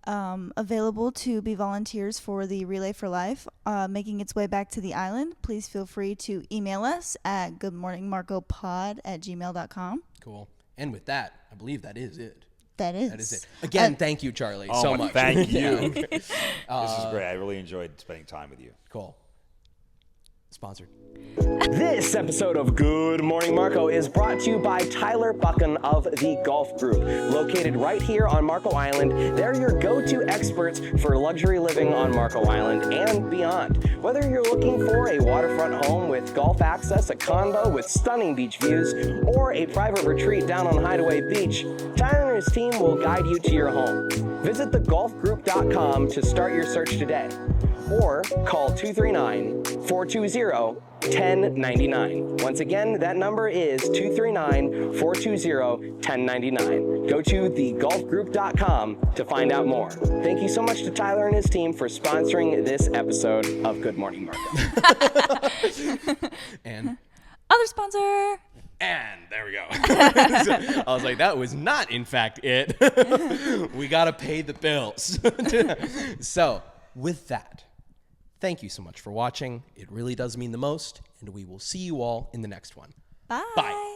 available to be volunteers for the Relay for Life making its way back to the island, please feel free to email us at goodmorningmarcopod@gmail.com. Cool. And with that, I believe that is it. That is it. Again, thank you, Charlie, so much. Thank you. This is great. I really enjoyed spending time with you. Cool. Sponsored. This episode of Good Morning Marco is brought to you by Tyler Buchan of the Golf Group. Located right here on Marco Island, they're your go-to experts for luxury living on Marco Island and beyond. Whether you're looking for a waterfront home with golf access, a condo with stunning beach views, or a private retreat down on Hideaway Beach, Tyler and his team will guide you to your home. Visit thegolfgroup.com to start your search today. or call 239-420-1099. Once again, that number is 239-420-1099. Go to thegolfgroup.com to find out more. Thank you so much to Tyler and his team for sponsoring this episode of Good Morning Marco. And Other sponsor. And there we go. I was like, that was not, in fact, it. We got to pay the bills. So, with that, thank you so much for watching. It really does mean the most. And we will see you all in the next one. Bye. Bye.